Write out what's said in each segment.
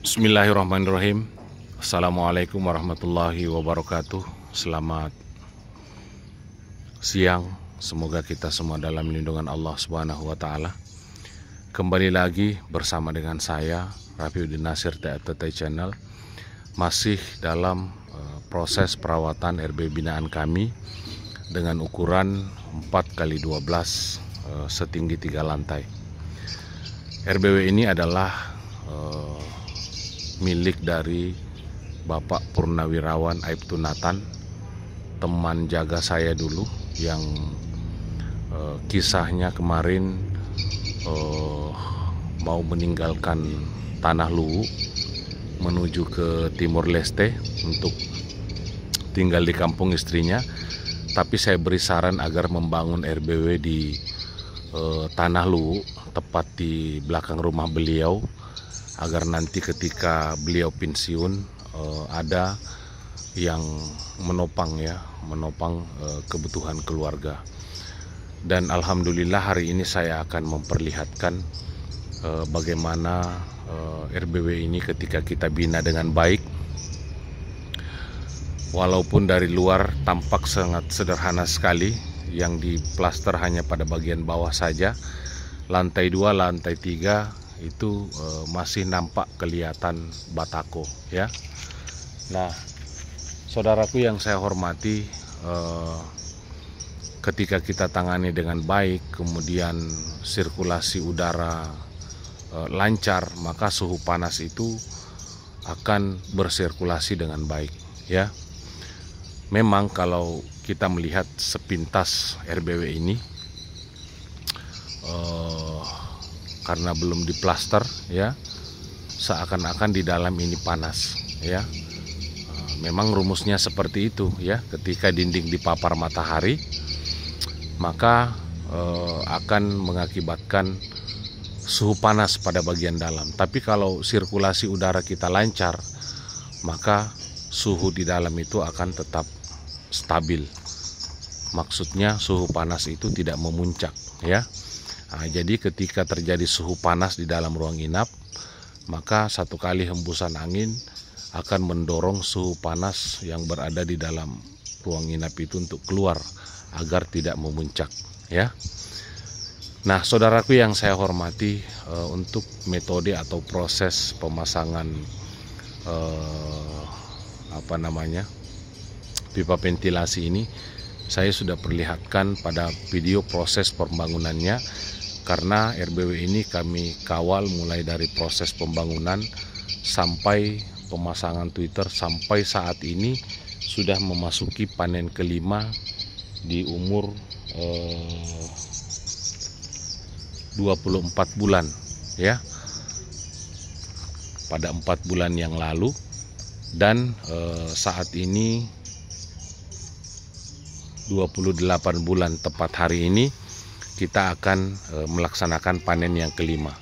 Bismillahirrahmanirrahim. Assalamualaikum warahmatullahi wabarakatuh. Selamat siang. Semoga kita semua dalam lindungan Allah Subhanahu wa taala. Kembali lagi bersama dengan saya Rafiuddin Nasir TATT Channel. Masih dalam proses perawatan RBW binaan kami dengan ukuran 4x12 setinggi 3 lantai. RBW ini adalah milik dari Bapak Purnawirawan Aibtu Nathan, teman jaga saya dulu yang kisahnya kemarin mau meninggalkan Tanah Luwu menuju ke Timur Leste untuk tinggal di kampung istrinya, tapi saya beri saran agar membangun RBW di Tanah Luwu, tepat di belakang rumah beliau, agar nanti ketika beliau pensiun ada yang menopang kebutuhan keluarga. Dan alhamdulillah hari ini saya akan memperlihatkan bagaimana RBW ini ketika kita bina dengan baik. Walaupun dari luar tampak sangat sederhana sekali, yang diplaster hanya pada bagian bawah saja. Lantai 2, lantai 3 itu masih nampak kelihatan batako ya. Nah, saudaraku yang saya hormati, ketika kita tangani dengan baik, kemudian sirkulasi udara lancar, maka suhu panas itu akan bersirkulasi dengan baik ya. Memang kalau kita melihat sepintas RBW ini, karena belum diplaster ya, seakan-akan di dalam ini panas ya. Memang rumusnya seperti itu ya. Ketika dinding dipapar matahari, maka akan mengakibatkan suhu panas pada bagian dalam. Tapi kalau sirkulasi udara kita lancar, maka suhu di dalam itu akan tetap stabil. Maksudnya suhu panas itu tidak memuncak ya. Nah, jadi ketika terjadi suhu panas di dalam ruang inap, maka satu kali hembusan angin akan mendorong suhu panas yang berada di dalam ruang inap itu untuk keluar agar tidak memuncak ya. Nah, saudaraku yang saya hormati, untuk metode atau proses pemasangan pipa ventilasi ini saya sudah perlihatkan pada video proses pembangunannya. Karena RBW ini kami kawal mulai dari proses pembangunan sampai pemasangan Twitter, sampai saat ini sudah memasuki panen kelima di umur 24 bulan ya. Pada 4 bulan yang lalu, dan saat ini 28 bulan tepat hari ini kita akan melaksanakan panen yang kelima.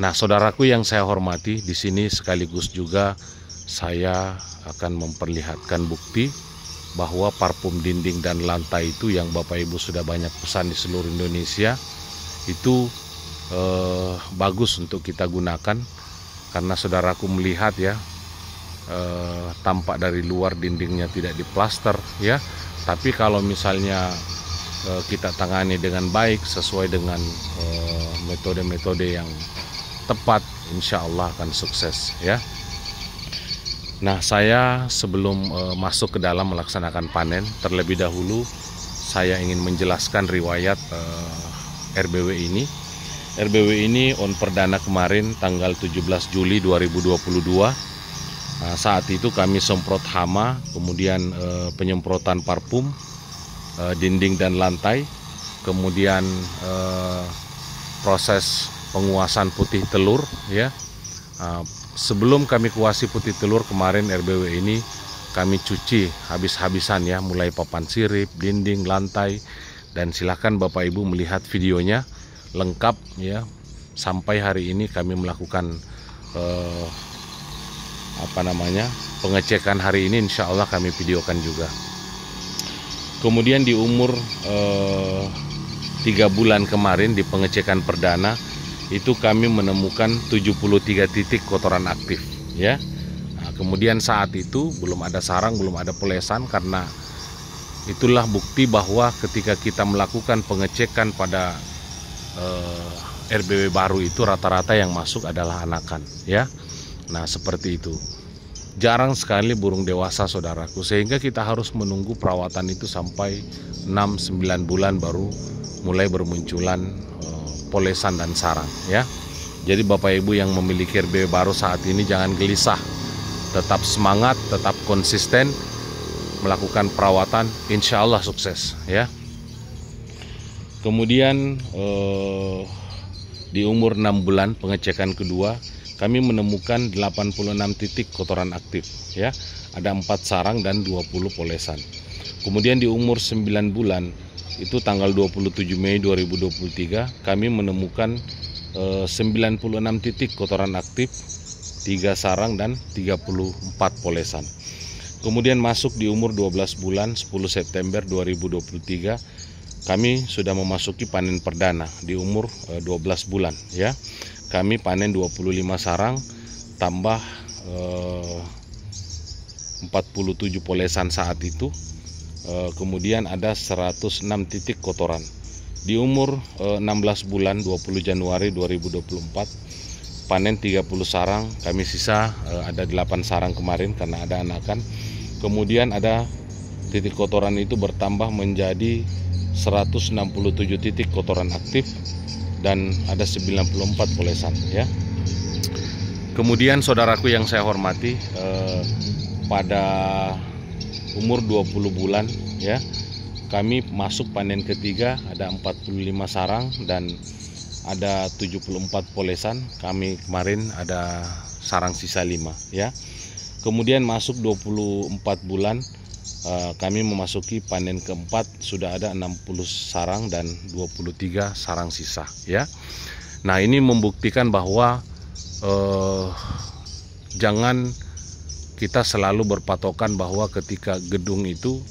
Nah, saudaraku yang saya hormati, di sini sekaligus juga saya akan memperlihatkan bukti bahwa parfum dinding dan lantai itu yang Bapak Ibu sudah banyak pesan di seluruh Indonesia itu bagus untuk kita gunakan. Karena saudaraku melihat ya, tampak dari luar dindingnya tidak diplaster ya, tapi kalau misalnya kita tangani dengan baik sesuai dengan metode-metode yang tepat, insya Allah akan sukses ya. Nah, saya sebelum masuk ke dalam melaksanakan panen, terlebih dahulu saya ingin menjelaskan riwayat RBW ini. RBW ini on perdana kemarin tanggal 17 Juli 2022. Nah, saat itu kami semprot hama, kemudian penyemprotan parfum dinding dan lantai, kemudian proses penguasan putih telur ya. Sebelum kami kuasi putih telur kemarin, RBW ini kami cuci habis-habisan ya, mulai papan sirip, dinding, lantai, dan silahkan Bapak Ibu melihat videonya lengkap ya. Sampai hari ini kami melakukan pengecekan hari ini, insya Allah kami videokan juga. Kemudian di umur 3 bulan kemarin di pengecekan perdana itu kami menemukan 73 titik kotoran aktif ya. Nah, kemudian saat itu belum ada sarang, belum ada polesan, karena itulah bukti bahwa ketika kita melakukan pengecekan pada RBW baru itu rata-rata yang masuk adalah anakan ya. Nah, seperti itu. Jarang sekali burung dewasa, saudaraku, sehingga kita harus menunggu perawatan itu sampai 6-9 bulan baru mulai bermunculan polesan dan sarang ya. Jadi Bapak Ibu yang memiliki RBW baru saat ini jangan gelisah, tetap semangat, tetap konsisten melakukan perawatan, insya Allah sukses ya. Kemudian di umur 6 bulan pengecekan kedua, kami menemukan 86 titik kotoran aktif ya. Ada 4 sarang dan 20 polesan. Kemudian di umur 9 bulan, itu tanggal 27 Mei 2023, kami menemukan 96 titik kotoran aktif, 3 sarang dan 34 polesan. Kemudian masuk di umur 12 bulan 10 September 2023, kami sudah memasuki panen perdana di umur 12 bulan ya. Kami panen 25 sarang tambah 47 polesan saat itu. Kemudian ada 106 titik kotoran. Di umur 16 bulan 20 Januari 2024 panen 30 sarang, kami sisa ada 8 sarang kemarin karena ada anakan. Kemudian ada titik kotoran itu bertambah menjadi 167 titik kotoran aktif dan ada 94 polesan ya. Kemudian saudaraku yang saya hormati, pada umur 20 bulan ya, kami masuk panen ketiga, ada 45 sarang dan ada 74 polesan. Kami kemarin ada sarang sisa 5 ya. Kemudian masuk 24 bulan, kami memasuki panen keempat, sudah ada 60 sarang dan 23 sarang sisa ya. Nah, ini membuktikan bahwa jangan kita selalu berpatokan bahwa ketika gedung itu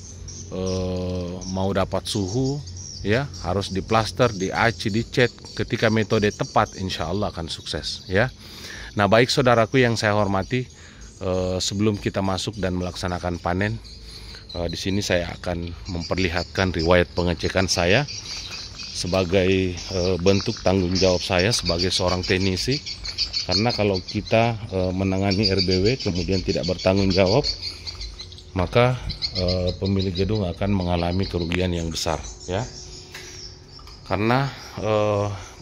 mau dapat suhu ya harus diplaster, diaci, dicat. Ketika metode tepat, insya Allah akan sukses ya. Nah, baik saudaraku yang saya hormati, sebelum kita masuk dan melaksanakan panen, di sini saya akan memperlihatkan riwayat pengecekan saya sebagai bentuk tanggung jawab saya sebagai seorang teknisi. Karena kalau kita menangani RBW kemudian tidak bertanggung jawab, maka pemilik gedung akan mengalami kerugian yang besar ya. Karena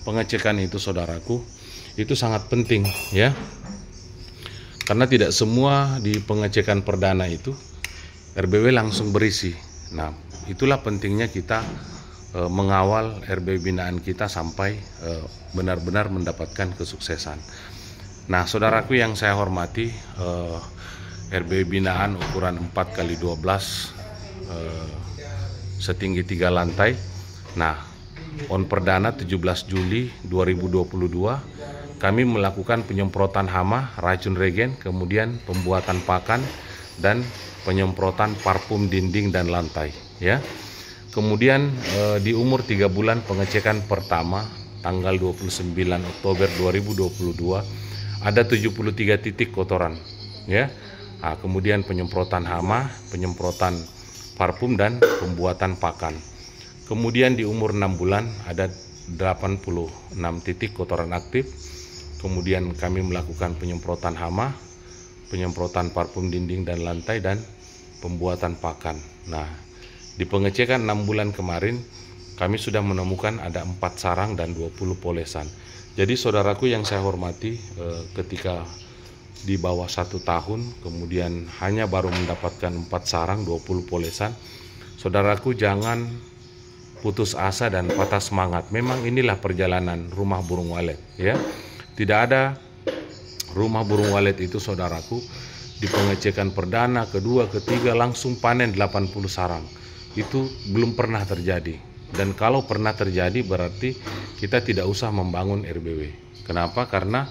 pengecekan itu saudaraku itu sangat penting ya. Karena tidak semua di pengecekan perdana itu RBW langsung berisi. Nah, itulah pentingnya kita mengawal RBW binaan kita sampai benar-benar mendapatkan kesuksesan. Nah, saudaraku yang saya hormati, RBW binaan ukuran 4x12 setinggi 3 lantai. Nah, on perdana 17 Juli 2022 kami melakukan penyemprotan hama, racun regen, kemudian pembuatan pakan dan penyemprotan parfum dinding dan lantai ya. Kemudian di umur 3 bulan pengecekan pertama tanggal 29 Oktober 2022 ada 73 titik kotoran ya. Nah, kemudian penyemprotan hama, penyemprotan parfum dan pembuatan pakan. Kemudian di umur 6 bulan ada 86 titik kotoran aktif. Kemudian kami melakukan penyemprotan hama, penyemprotan parfum dinding dan lantai dan pembuatan pakan. Nah, di pengecekan 6 bulan kemarin kami sudah menemukan ada 4 sarang dan 20 polesan. Jadi saudaraku yang saya hormati, ketika di bawah 1 tahun kemudian hanya baru mendapatkan 4 sarang 20 polesan, saudaraku jangan putus asa dan patah semangat. Memang inilah perjalanan rumah burung walet ya. Tidak ada rumah burung walet itu saudaraku di pengecekan perdana, kedua, ketiga langsung panen 80 sarang. Itu belum pernah terjadi. Dan kalau pernah terjadi berarti kita tidak usah membangun RBW. Kenapa? Karena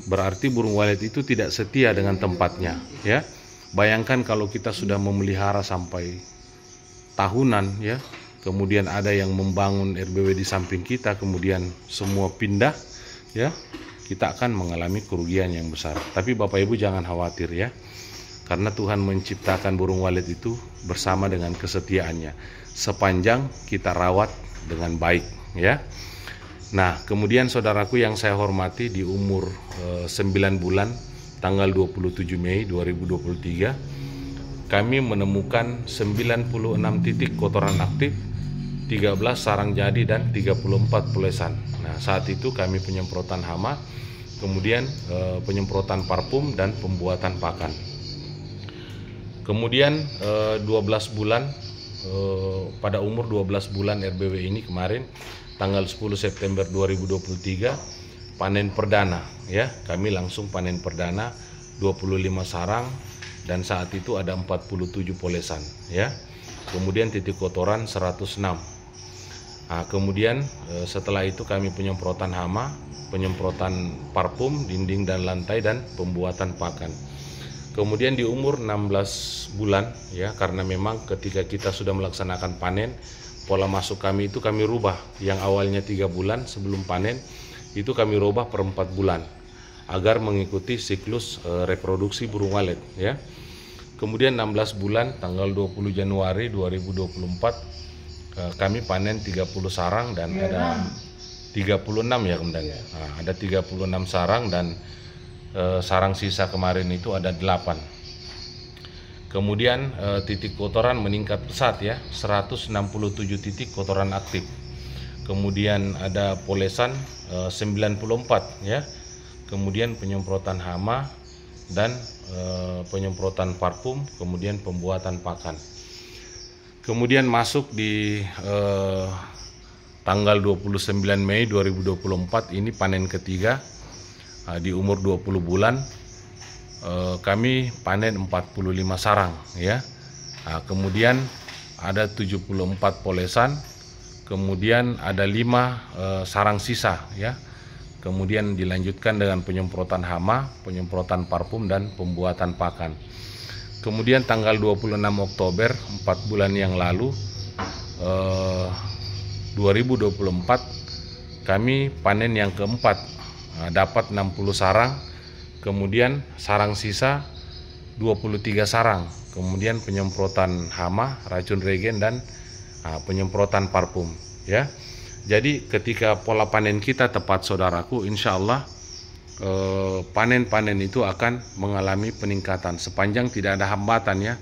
berarti burung walet itu tidak setia dengan tempatnya ya. Bayangkan kalau kita sudah memelihara sampai tahunan ya, kemudian ada yang membangun RBW di samping kita, kemudian semua pindah, ya, kita akan mengalami kerugian yang besar. Tapi Bapak Ibu jangan khawatir ya, karena Tuhan menciptakan burung walet itu bersama dengan kesetiaannya, sepanjang kita rawat dengan baik, ya. Nah, kemudian saudaraku yang saya hormati, di umur 9 bulan, tanggal 27 Mei 2023, kami menemukan 96 titik kotoran aktif, 13 sarang jadi dan 34 polesan. Nah, saat itu kami penyemprotan hama, kemudian penyemprotan parfum dan pembuatan pakan. Kemudian 12 bulan, pada umur 12 bulan RBW ini kemarin tanggal 10 September 2023 panen perdana, ya. Kami langsung panen perdana 25 sarang dan saat itu ada 47 polesan, ya. Kemudian titik kotoran 106. Nah, kemudian setelah itu kami penyemprotan hama, penyemprotan parfum, dinding dan lantai, dan pembuatan pakan. Kemudian di umur 16 bulan, ya, karena memang ketika kita sudah melaksanakan panen, pola masuk kami itu kami rubah. Yang awalnya 3 bulan sebelum panen, itu kami rubah per 4 bulan, agar mengikuti siklus reproduksi burung walet, ya. Kemudian 16 bulan, tanggal 20 Januari 2024, kami panen 30 sarang dan ada 36, ya kemudian. Nah, ada 36 sarang dan sarang sisa kemarin itu ada 8. Kemudian titik kotoran meningkat pesat, ya, 167 titik kotoran aktif. Kemudian ada polesan 94, ya. Kemudian penyemprotan hama dan penyemprotan parfum, kemudian pembuatan pakan. Kemudian masuk di tanggal 29 Mei 2024 ini panen ketiga, di umur 20 bulan kami panen 45 sarang, ya. Nah, kemudian ada 74 polesan, kemudian ada 5 sarang sisa, ya. Kemudian dilanjutkan dengan penyemprotan hama, penyemprotan parfum dan pembuatan pakan. Kemudian tanggal 26 Oktober, 4 bulan yang lalu, 2024, kami panen yang keempat, dapat 60 sarang, kemudian sarang sisa 23 sarang, kemudian penyemprotan hama, racun regen, dan penyemprotan parfum, ya. Jadi ketika pola panen kita tepat, saudaraku, insya Allah panen-panen itu akan mengalami peningkatan sepanjang tidak ada hambatan, ya,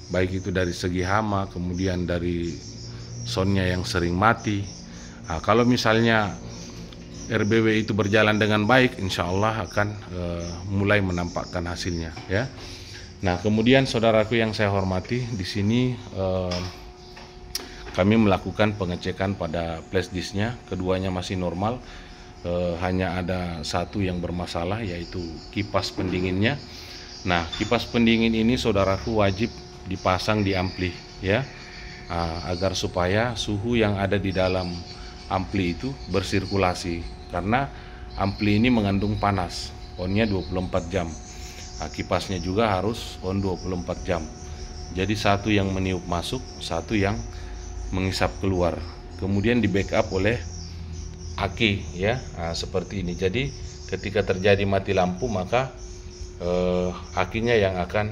baik itu dari segi hama, kemudian dari soundnya yang sering mati. Nah, kalau misalnya RBW itu berjalan dengan baik, insya Allah akan mulai menampakkan hasilnya, ya. Nah, kemudian saudaraku yang saya hormati, di sini kami melakukan pengecekan pada flash disknya, keduanya masih normal. Hanya ada satu yang bermasalah, yaitu kipas pendinginnya. Nah, kipas pendingin ini saudaraku wajib dipasang di ampli, ya, agar supaya suhu yang ada di dalam ampli itu bersirkulasi, karena ampli ini mengandung panas, onnya 24 jam. Nah, kipasnya juga harus on 24 jam. Jadi satu yang meniup masuk, satu yang mengisap keluar. Kemudian di backup oleh aki, ya. Nah, seperti ini. Jadi ketika terjadi mati lampu, maka akinya yang akan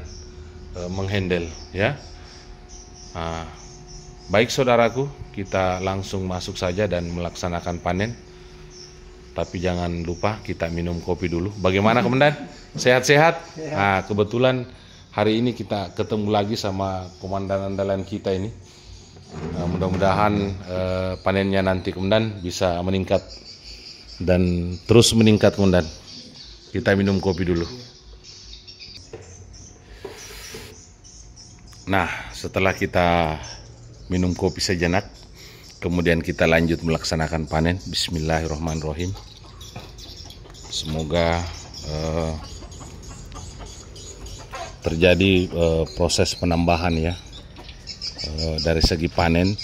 menghandle, ya. Nah, baik saudaraku, kita langsung masuk saja dan melaksanakan panen. Tapi jangan lupa kita minum kopi dulu. Bagaimana Komandan? Sehat-sehat? Nah, kebetulan hari ini kita ketemu lagi sama komandan andalan kita ini. Nah, mudah-mudahan panennya nanti Komandan bisa meningkat dan terus meningkat, Komandan. Kita minum kopi dulu. Nah, setelah kita minum kopi sejenak, kemudian kita lanjut melaksanakan panen. Bismillahirrahmanirrahim. Semoga terjadi proses penambahan, ya, dari segi panen.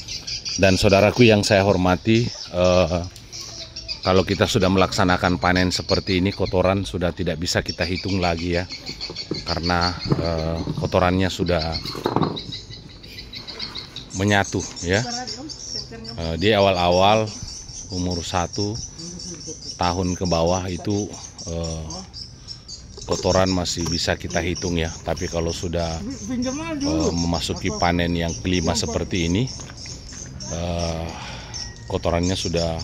Dan saudaraku yang saya hormati, kalau kita sudah melaksanakan panen seperti ini, kotoran sudah tidak bisa kita hitung lagi, ya, karena kotorannya sudah menyatu, ya. Di awal-awal umur 1 tahun ke bawah itu kotoran masih bisa kita hitung ya, tapi kalau sudah memasuki panen yang kelima seperti ini, kotorannya sudah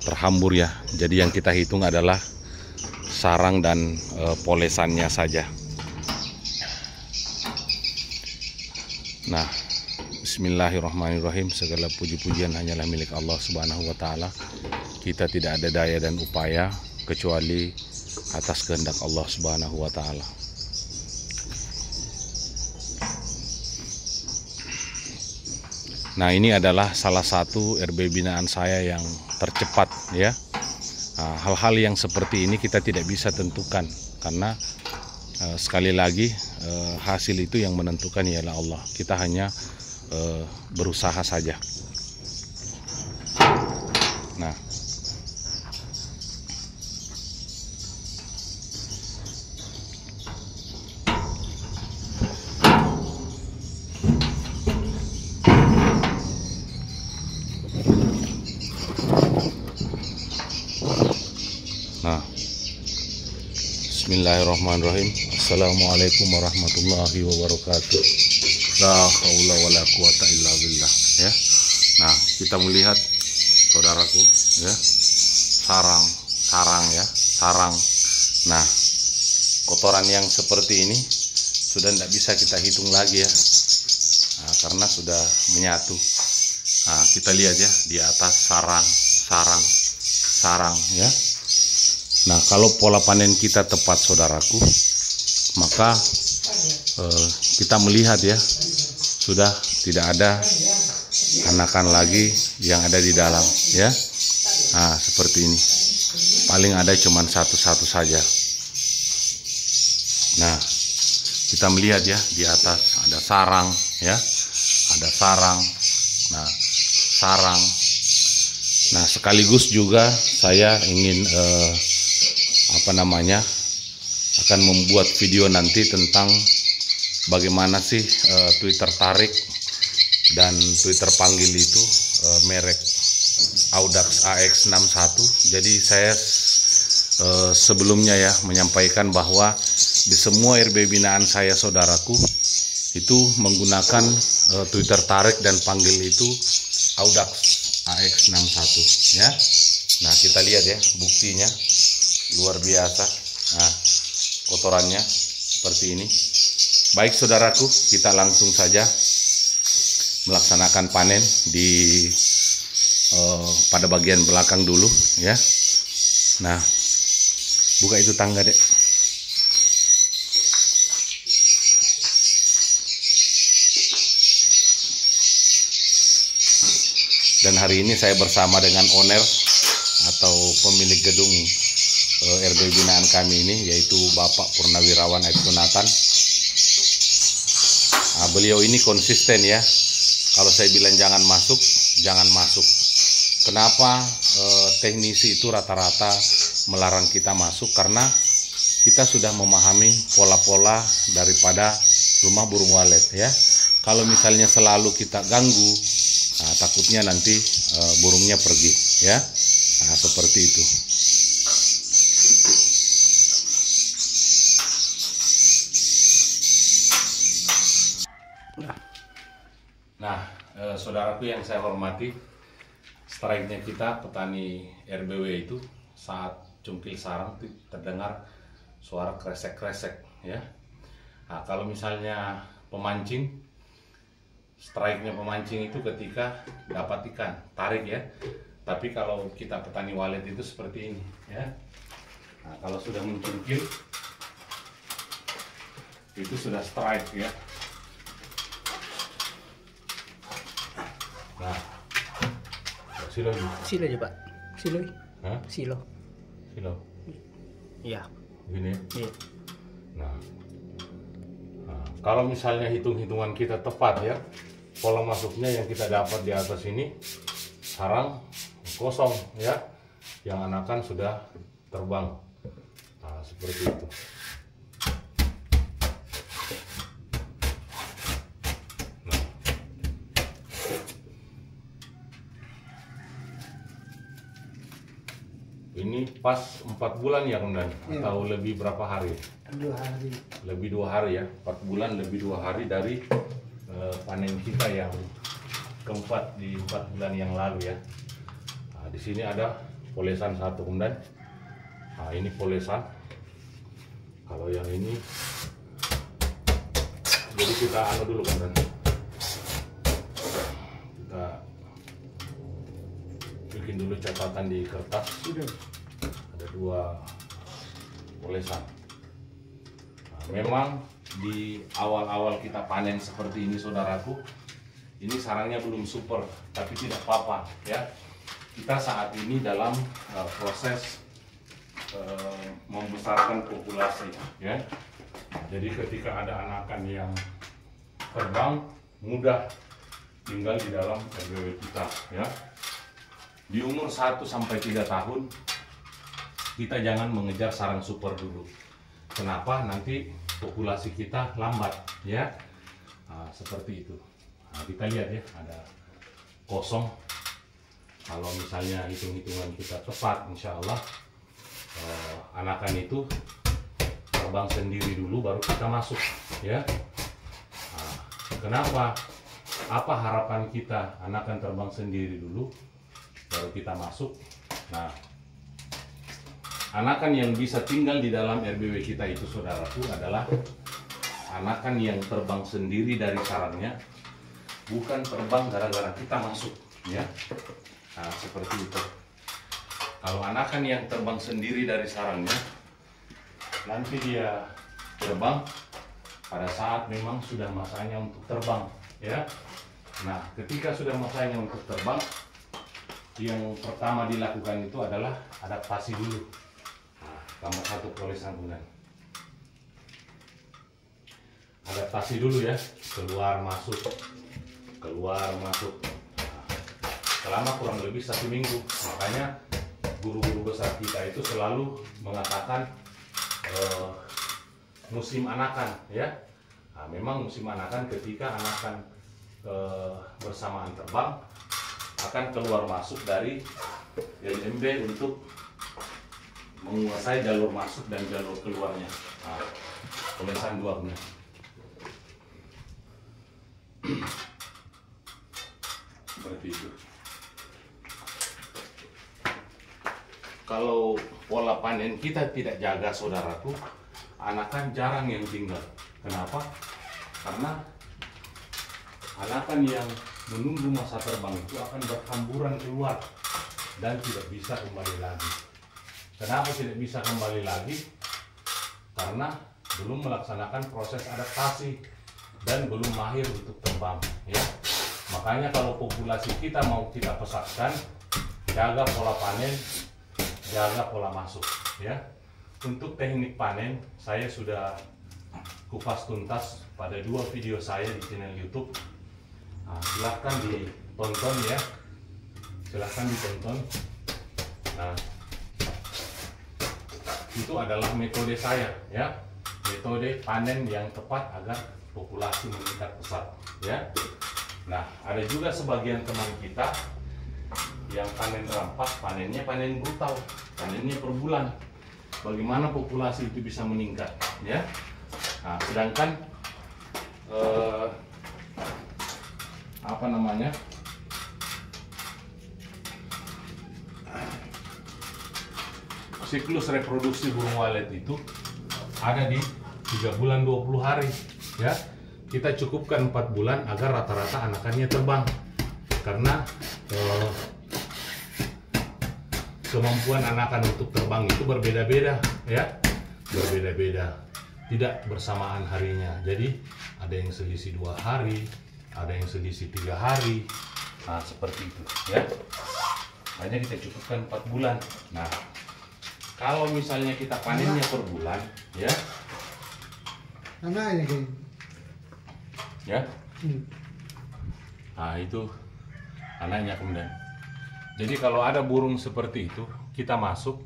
terhambur ya. Jadi yang kita hitung adalah sarang dan polesannya saja. Nah, bismillahirrahmanirrahim. Segala puji-pujian hanyalah milik Allah Subhanahu wa taala. Kita tidak ada daya dan upaya kecuali atas kehendak Allah Subhanahu wa taala. Nah, ini adalah salah satu RB binaan saya yang tercepat ya. Hal-hal yang seperti ini kita tidak bisa tentukan karena sekali lagi hasil itu yang menentukan ialah Allah. Kita hanya berusaha saja. Nah, bismillahirrahmanirrahim. Assalamualaikum warahmatullahi wabarakatuh. La haula wala quwata illa billah ya. Nah, kita melihat saudaraku ya, sarang ya, sarang. Nah, kotoran yang seperti ini sudah tidak bisa kita hitung lagi ya. Nah, karena sudah menyatu. Nah, kita lihat ya di atas sarang ya. Nah, kalau pola panen kita tepat saudaraku, maka kita melihat ya, sudah tidak ada anakan lagi yang ada di dalam ya. Nah, seperti ini. Paling ada cuman satu-satu saja. Nah, kita melihat ya di atas ada sarang ya. Ada sarang. Nah, sarang. Nah, sekaligus juga saya ingin akan membuat video nanti tentang bagaimana sih Twitter tarik dan Twitter panggil itu merek Audax AX61. Jadi saya sebelumnya ya menyampaikan bahwa di semua RB binaan saya saudaraku itu menggunakan Twitter tarik dan panggil itu Audax AX61 ya. Nah, kita lihat ya buktinya luar biasa. Nah, kotorannya seperti ini. Baik saudaraku, kita langsung saja melaksanakan panen di pada bagian belakang dulu ya. Nah, buka itu tangga dek. Dan hari ini saya bersama dengan owner atau pemilik gedung RB binaan kami ini, yaitu Bapak Purnawirawan Aibtu Nathan. Nah, beliau ini konsisten ya. Kalau saya bilang jangan masuk, jangan masuk. Kenapa teknisi itu rata-rata melarang kita masuk? Karena kita sudah memahami pola-pola daripada rumah burung walet ya. Kalau misalnya selalu kita ganggu, nah, takutnya nanti burungnya pergi ya. Nah, seperti itu. Nah, saudaraku yang saya hormati, strike-nya kita petani RBW itu saat cungkil sarang itu terdengar suara kresek-kresek ya. Nah, kalau misalnya pemancing, strike-nya pemancing itu ketika dapat ikan, tarik ya. Tapi kalau kita petani walet itu seperti ini ya. Nah, kalau sudah mencungkil itu sudah strike ya. Nah, silo aja Pak, silo. Hah? Silo. Iya. Gini. Iya. Nah, kalau misalnya hitung-hitungan kita tepat ya, pola masuknya yang kita dapat di atas ini sarang kosong ya, yang anakan sudah terbang. Nah, seperti itu. ini pas 4 bulan ya Komandan? Iya. Atau lebih berapa hari? 2 hari. Lebih 2 hari ya, 4 bulan lebih 2 hari dari panen kita yang keempat di 4 bulan yang lalu ya. Nah, di sini ada polesan satu Komandan. Nah, ini polesan. Kalau yang ini, jadi kita anu dulu Komandan. Kita bikin dulu catatan di kertas. Sudah. Ada 2 polesan. Nah, memang di awal-awal kita panen seperti ini saudaraku, ini sarangnya belum super, tapi tidak apa-apa ya. Kita saat ini dalam proses membesarkan populasi ya. Jadi ketika ada anakan yang terbang, mudah tinggal di dalam RBW kita ya. Di umur 1 sampai 3 tahun kita jangan mengejar sarang super dulu. Kenapa? Nanti populasi kita lambat ya. Nah, seperti itu. Nah, kita lihat ya, ada kosong. Kalau misalnya hitung-hitungan kita tepat, insya Allah anakan itu terbang sendiri dulu baru kita masuk ya. Nah, kenapa? Apa harapan kita anakan terbang sendiri dulu baru kita masuk? Nah, anakan yang bisa tinggal di dalam RBW kita itu saudaraku adalah anakan yang terbang sendiri dari sarangnya, bukan terbang gara-gara kita masuk ya. Nah, seperti itu. Kalau anakan yang terbang sendiri dari sarangnya, nanti dia terbang pada saat memang sudah masanya untuk terbang ya. Nah, ketika sudah masanya untuk terbang, yang pertama dilakukan itu adalah adaptasi dulu. Nah, tambah 1 polesan Komandan. Adaptasi dulu ya, keluar masuk, keluar masuk. Nah, selama kurang lebih 1 minggu. Makanya guru-guru besar kita itu selalu mengatakan musim anakan ya. Nah, memang musim anakan ketika anakan bersamaan terbang akan keluar masuk dari LMB untuk menguasai jalur masuk dan jalur keluarnya. Nah, polesan 2 benar. Seperti itu. Kalau pola panen kita tidak jaga saudaraku, anakan jarang yang tinggal. Kenapa? Karena anakan yang menunggu masa terbang itu akan berhamburan keluar dan tidak bisa kembali lagi. Kenapa tidak bisa kembali lagi? Karena belum melaksanakan proses adaptasi dan belum mahir untuk terbang ya. Makanya kalau populasi kita mau kita pesatkan, jaga pola panen, jaga pola masuk ya. Untuk teknik panen saya sudah kupas tuntas pada 2 video saya di channel YouTube. Nah, silahkan ditonton ya, silahkan ditonton. Nah, itu adalah metode saya ya, metode panen yang tepat agar populasi meningkat pesat ya. Nah, ada juga sebagian teman kita yang panen rampak, panennya panen brutal, panennya per bulan. Bagaimana populasi itu bisa meningkat ya? Nah, sedangkan apa namanya, siklus reproduksi burung walet itu ada di 3 bulan 20 hari ya. Kita cukupkan 4 bulan agar rata-rata anakannya terbang, karena kemampuan anakan untuk terbang itu berbeda-beda ya, berbeda-beda, tidak bersamaan harinya. Jadi ada yang selisih 2 hari, ada yang selisih 3 hari. Nah, seperti itu ya. Makanya kita cukupkan 4 bulan. Nah, kalau misalnya kita panennya per bulan ya, Mana ini? ya. Nah, itu anaknya kemudian. Jadi kalau ada burung seperti itu, kita masuk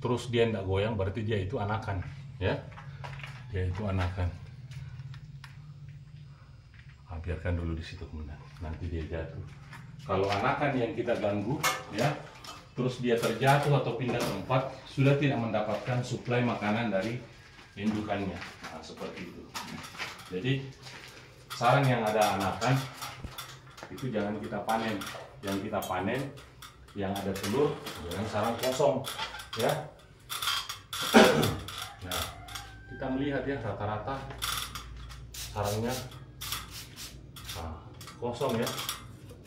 terus dia tidak goyang, berarti dia itu anakan ya. Dia itu anakan. Nah, biarkan dulu di situ kemudian, nanti dia jatuh. Kalau anakan yang kita ganggu ya, terus dia terjatuh atau pindah tempat, sudah tidak mendapatkan suplai makanan dari indukannya. Nah, seperti itu. Jadi sarang yang ada anakan itu jangan kita panen. Yang kita panen yang ada telur dengan sarang kosong, ya. Nah, kita melihat ya rata-rata sarangnya kosong ya.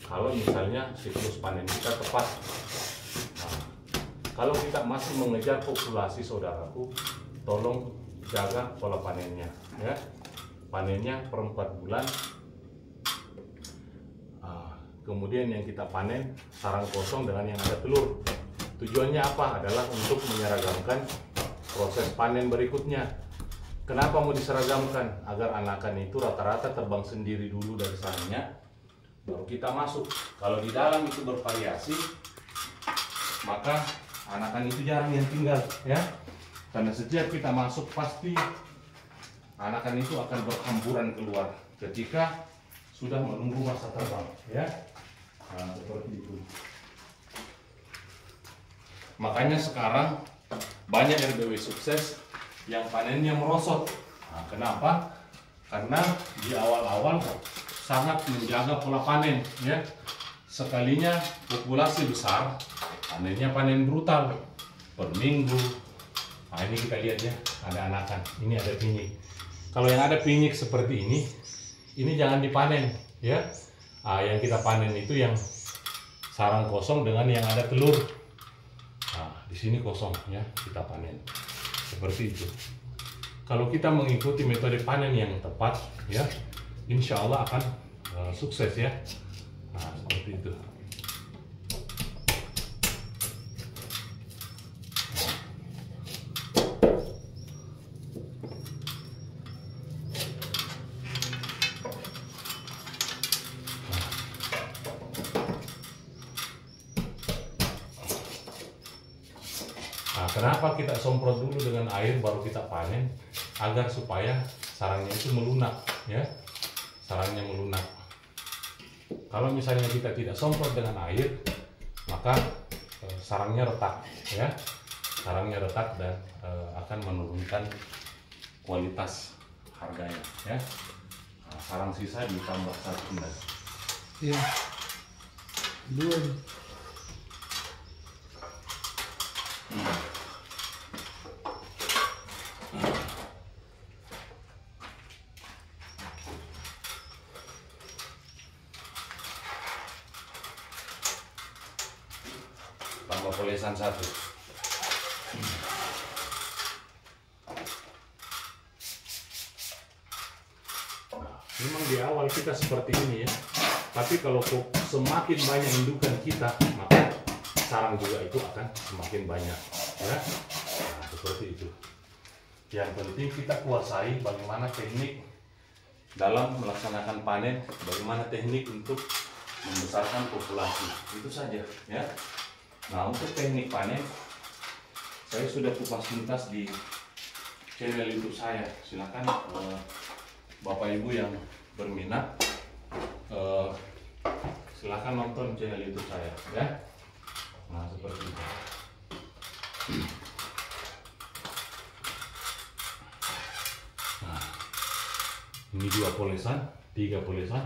Kalau misalnya siklus panen kita tepat. Nah, kalau kita masih mengejar populasi, saudaraku, tolong jaga pola panennya, ya. Panennya per 4 bulan. Kemudian yang kita panen sarang kosong dengan yang ada telur. Tujuannya apa? Adalah untuk menyeragamkan proses panen berikutnya. Kenapa mau diseragamkan? Agar anakan itu rata-rata terbang sendiri dulu dari sarangnya, baru kita masuk. Kalau di dalam itu bervariasi, maka anakan itu jarang yang tinggal, ya. Karena setiap kita masuk pasti anakan itu akan berhamburan keluar ketika sudah menunggu masa terbang, ya. Nah, seperti itu. Makanya sekarang banyak RBW sukses yang panennya merosot. Nah, kenapa? Karena di awal-awal sangat menjaga pola panen, ya. Sekalinya populasi besar, panennya panen brutal per minggu. Nah, ini kita lihat ya, ada anakan, ini ada pinyik. Kalau yang ada pinyik seperti ini jangan dipanen, ya. Nah, yang kita panen itu yang sarang kosong dengan yang ada telur. Nah, di sini kosong, ya, kita panen seperti itu. Kalau kita mengikuti metode panen yang tepat, ya, insya Allah akan sukses, ya. Nah, seperti itu. Nah, kenapa kita semprot dulu dengan air baru kita panen? Agar supaya sarangnya itu melunak, ya. Sarangnya melunak. Kalau misalnya kita tidak semprot dengan air, maka sarangnya retak, ya. Sarangnya retak dan akan menurunkan kualitas harganya, ya. Nah, sarang sisa ditambah 1 dan. Iya. 2. Tambah polesan 1. Memang di awal kita seperti ini, ya. Tapi kalau semakin banyak indukan kita, maka sarang juga itu akan semakin banyak, ya. Nah, seperti itu. Yang penting kita kuasai bagaimana teknik dalam melaksanakan panen, bagaimana teknik untuk membesarkan populasi. Itu saja, ya. Nah, untuk teknik panen saya sudah kupas tuntas di channel YouTube saya. Silakan Bapak Ibu yang berminat, silakan nonton channel YouTube saya, ya. Nah, seperti itu. Nah, ini 2 polesan, 3 polesan,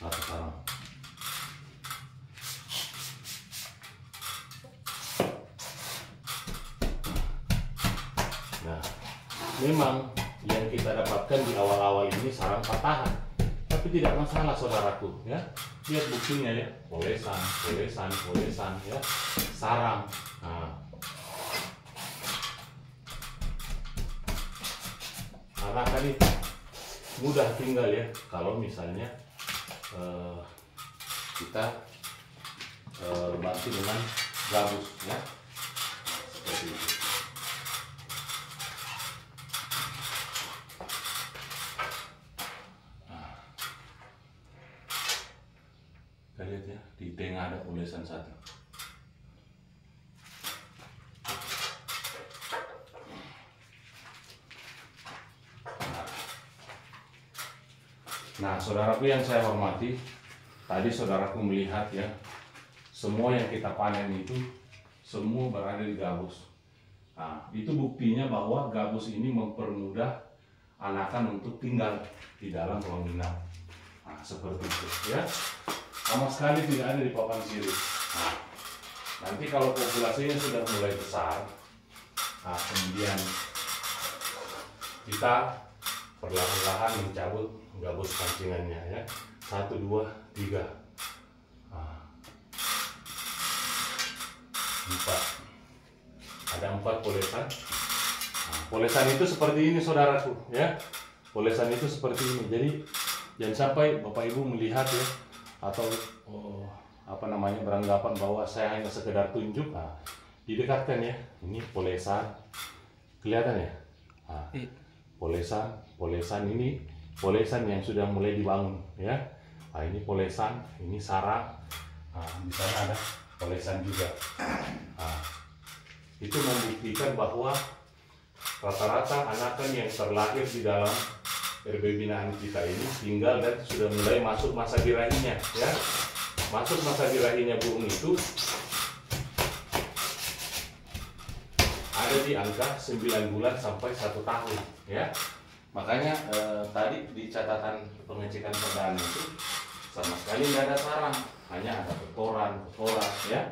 1 sarang. Nah, memang yang kita dapatkan di awal-awal ini sarang patahan, tapi tidak masalah, saudaraku, ya. Lihat buktinya, ya, polesan, ya, sarang. Nah, anakan itu mudah tinggal, ya, kalau misalnya kita bantu dengan gabus, ya, seperti itu. Kita lihat, ya, di tengah ada polesan 1. Nah, saudaraku yang saya hormati, tadi saudaraku melihat, ya, semua yang kita panen itu semua berada di gabus. Nah, itu buktinya bahwa gabus ini mempermudah anakan untuk tinggal di dalam ruang inap. Nah, seperti itu ya. Sama sekali tidak ada di papan sirih. Nah, nanti kalau populasinya sudah mulai besar, nah, kemudian kita perlahan-lahan mencabut gabus pancingannya ya. 1, 2, 3. Nah, 4. Ada 4 polesan. Nah, polesan itu seperti ini saudaraku ya. Polesan itu seperti ini. Jadi jangan sampai Bapak Ibu melihat ya atau beranggapan bahwa saya hanya sekedar tunjuk. Nah, didekatkan ya. Ini polesan. Kelihatan ya? Nah, polesan ini polesan yang sudah mulai dibangun ya. Nah, ini polesan, ini sarang. Nah, di sana ada polesan juga. Nah, itu membuktikan bahwa rata-rata anakan yang terlahir di dalam RB binaan kita ini tinggal dan sudah mulai masuk masa birahinya ya. Masuk masa birahinya burung itu ada di angka 9 bulan sampai 1 tahun ya. Makanya tadi di catatan pengecekan perdana itu sama sekali nggak ada sarang, hanya ada kotoran ya.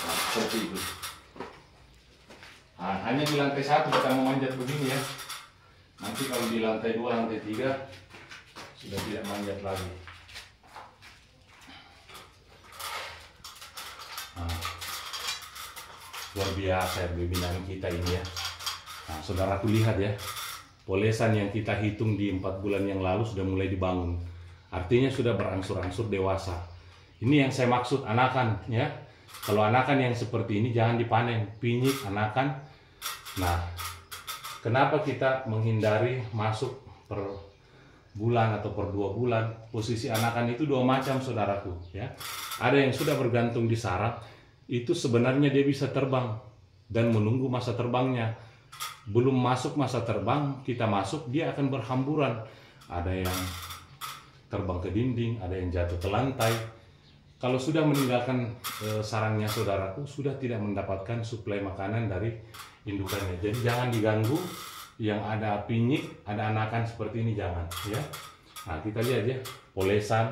Nah, seperti itu. Nah, hanya di lantai 1 kita memanjat begini ya. Nanti kalau di lantai 2, lantai 3 sudah tidak manjat lagi. Nah, luar biasa binaan kita ini ya. Nah, saudaraku lihat ya, polesan yang kita hitung di 4 bulan yang lalu sudah mulai dibangun. Artinya sudah berangsur-angsur dewasa. Ini yang saya maksud anakan ya. Kalau anakan yang seperti ini jangan dipanen, pinyik anakan. Nah, kenapa kita menghindari masuk per bulan atau per 2 bulan? Posisi anakan itu 2 macam saudaraku ya. Ada yang sudah bergantung di sarang, itu sebenarnya dia bisa terbang dan menunggu masa terbangnya. Belum masuk masa terbang, kita masuk, dia akan berhamburan. Ada yang terbang ke dinding, ada yang jatuh ke lantai. Kalau sudah meninggalkan sarangnya saudaraku, sudah tidak mendapatkan suplai makanan dari indukannya. Jadi jangan diganggu. Yang ada pinyik, ada anakan seperti ini jangan ya. Nah, kita lihat ya, polesan,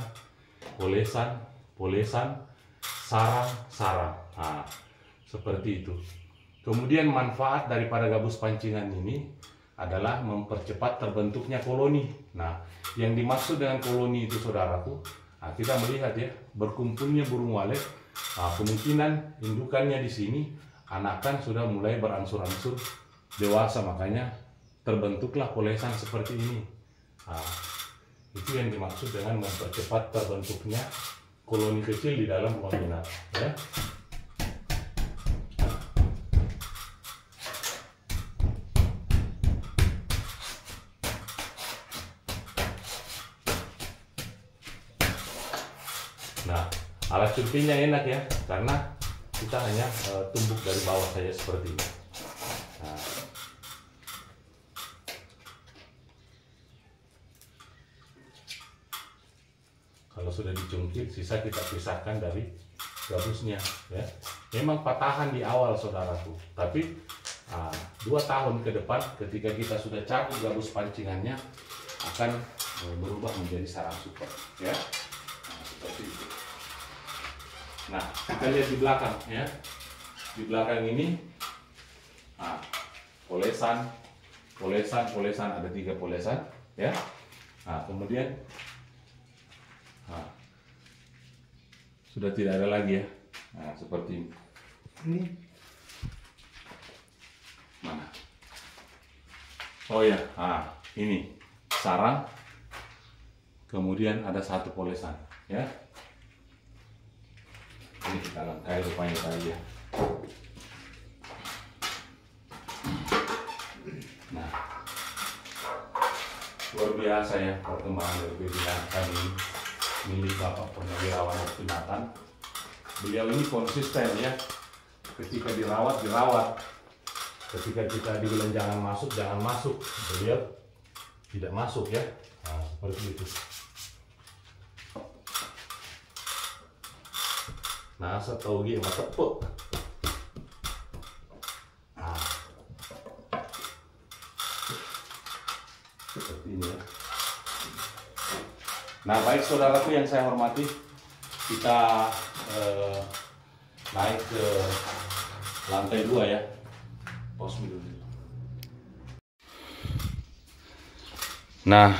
sarang. Nah, seperti itu. Kemudian manfaat daripada gabus pancingan ini adalah mempercepat terbentuknya koloni. Nah, yang dimaksud dengan koloni itu saudaraku, nah, kita melihat ya, berkumpulnya burung walet. Nah, kemungkinan indukannya di sini, anakan sudah mulai berangsur-angsur dewasa, makanya terbentuklah polesan seperti ini. Nah, itu yang dimaksud dengan mempercepat terbentuknya koloni kecil di dalam ruang inap ya. Nah, alat cutinya enak ya, karena kita hanya tumbuk dari bawah saja seperti ini. Nah, kalau sudah dicungkit, sisa kita pisahkan dari gabusnya ya. Memang patahan di awal saudaraku, tapi 2 tahun ke depan ketika kita sudah cabut gabus pancingannya akan berubah menjadi sarang super ya. Nah, seperti itu. Nah, kita lihat di belakang ya. Di belakang ini polesan ada 3 polesan ya. Nah, kemudian sudah tidak ada lagi ya. Nah, seperti ini. Ini Mana? Oh ya, ini sarang. Kemudian ada 1 polesan ya. Ini kita langkai rupanya tadi ya. Nah, luar biasa ya perkembangan dari binaan kami milik Bapak Purnawirawan Optimatan. Beliau ini konsisten ya, ketika dirawat, ketika kita dibilang jangan masuk, beliau tidak masuk ya. Nah, seperti itu. Nah, setahu gue mah tepuk. Nah, seperti ini ya. Nah, baik saudaraku yang saya hormati, kita naik ke lantai 2 ya. Pos dulu. Nah,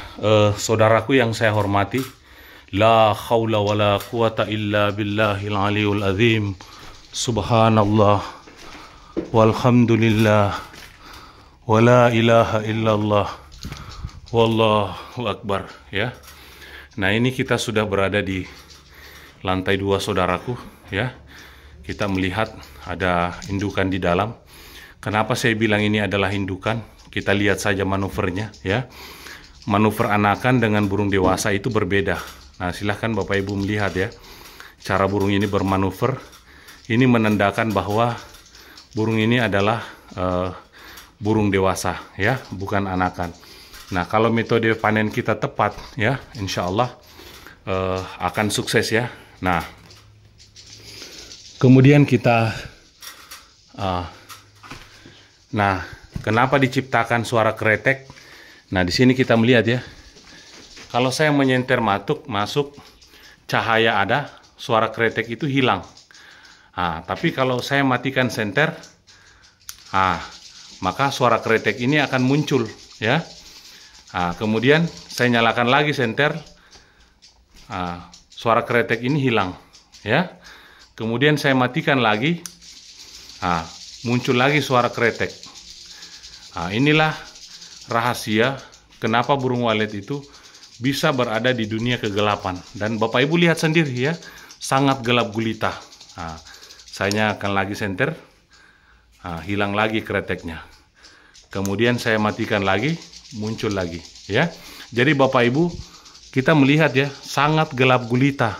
saudaraku yang saya hormati, la haula wala quwata illa billahil aliyul azim. Subhanallah walhamdulillah wala ilaha illallah wallahu akbar ya. Nah, ini kita sudah berada di lantai 2 saudaraku ya. Kita melihat ada indukan di dalam. Kenapa saya bilang ini adalah indukan? Kita lihat saja manuvernya ya. Manuver anakan dengan burung dewasa itu berbeda. Nah, silahkan Bapak Ibu melihat ya. Cara burung ini bermanuver. Ini menandakan bahwa burung ini adalah burung dewasa ya, bukan anakan. Nah, kalau metode panen kita tepat ya, insya Allah akan sukses ya. Nah, kemudian kita nah, kenapa diciptakan suara kretek? Nah, di sini kita melihat ya. Kalau saya menyenter masuk cahaya ada, suara kretek itu hilang. Tapi kalau saya matikan senter, maka suara kretek ini akan muncul ya. Kemudian saya nyalakan lagi senter, suara kretek ini hilang ya. Kemudian saya matikan lagi, muncul lagi suara kretek. Inilah rahasia kenapa burung walet itu bisa berada di dunia kegelapan. Dan Bapak Ibu lihat sendiri ya, sangat gelap gulita. Saya nyalakan lagi senter, hilang lagi kreteknya. Kemudian saya matikan lagi, muncul lagi ya. Jadi Bapak Ibu, kita melihat ya, sangat gelap gulita.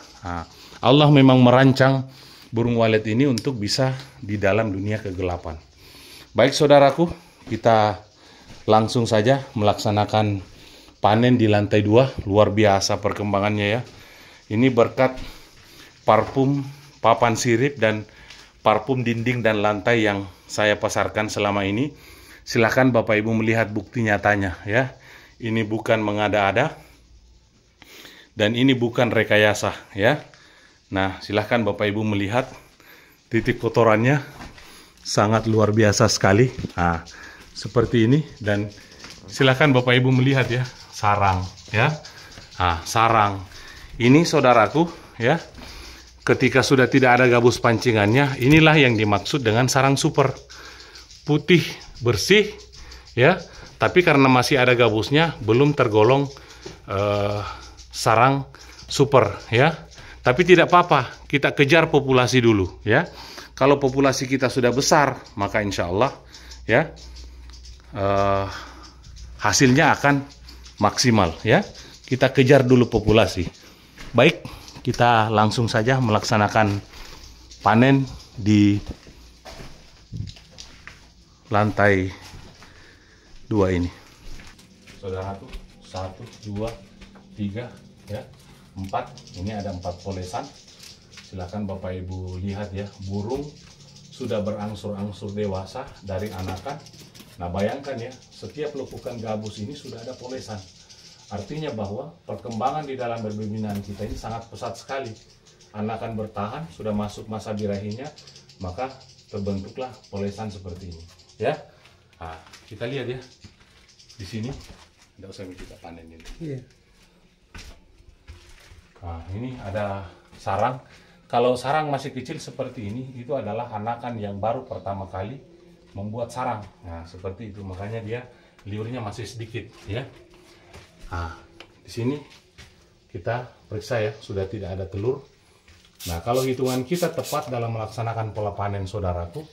Allah memang merancang burung walet ini untuk bisa di dalam dunia kegelapan. Baik saudaraku, kita langsung saja melaksanakan panen di lantai 2. Luar biasa perkembangannya ya. Ini berkat parfum papan sirip dan parfum dinding dan lantai yang saya pasarkan selama ini. Silakan Bapak Ibu melihat bukti nyatanya ya. Ini bukan mengada-ada dan ini bukan rekayasa ya. Nah, silahkan Bapak Ibu melihat titik kotorannya sangat luar biasa sekali. Seperti ini. Dan silahkan Bapak Ibu melihat ya, sarang ya. Sarang ini saudaraku ya, ketika sudah tidak ada gabus pancingannya, inilah yang dimaksud dengan sarang super. Putih bersih ya, tapi karena masih ada gabusnya belum tergolong sarang super ya. Tapi tidak apa-apa, kita kejar populasi dulu ya. Kalau populasi kita sudah besar, maka insya Allah ya hasilnya akan maksimal ya. Kita kejar dulu populasi. Baik, kita langsung saja melaksanakan panen di lantai 2 ini. Saudaraku, 1, 2, 3 ya, 4. Ini ada 4 polesan. Silakan Bapak Ibu lihat ya, burung sudah berangsur-angsur dewasa dari anakan. Nah, bayangkan ya, setiap lekukan gabus ini sudah ada polesan. Artinya bahwa perkembangan di dalam berbibinaan kita ini sangat pesat sekali. Anakan bertahan, sudah masuk masa birahinya, maka terbentuklah polesan seperti ini. Ya, kita lihat ya, di sini, tidak usah kita panen ini. Iya. Ini ada sarang. Kalau sarang masih kecil seperti ini, itu adalah anakan yang baru pertama kali membuat sarang. Nah, seperti itu, makanya dia liurnya masih sedikit, ya. Di sini kita periksa ya, sudah tidak ada telur. Nah, kalau hitungan kita tepat dalam melaksanakan pola panen saudaraku,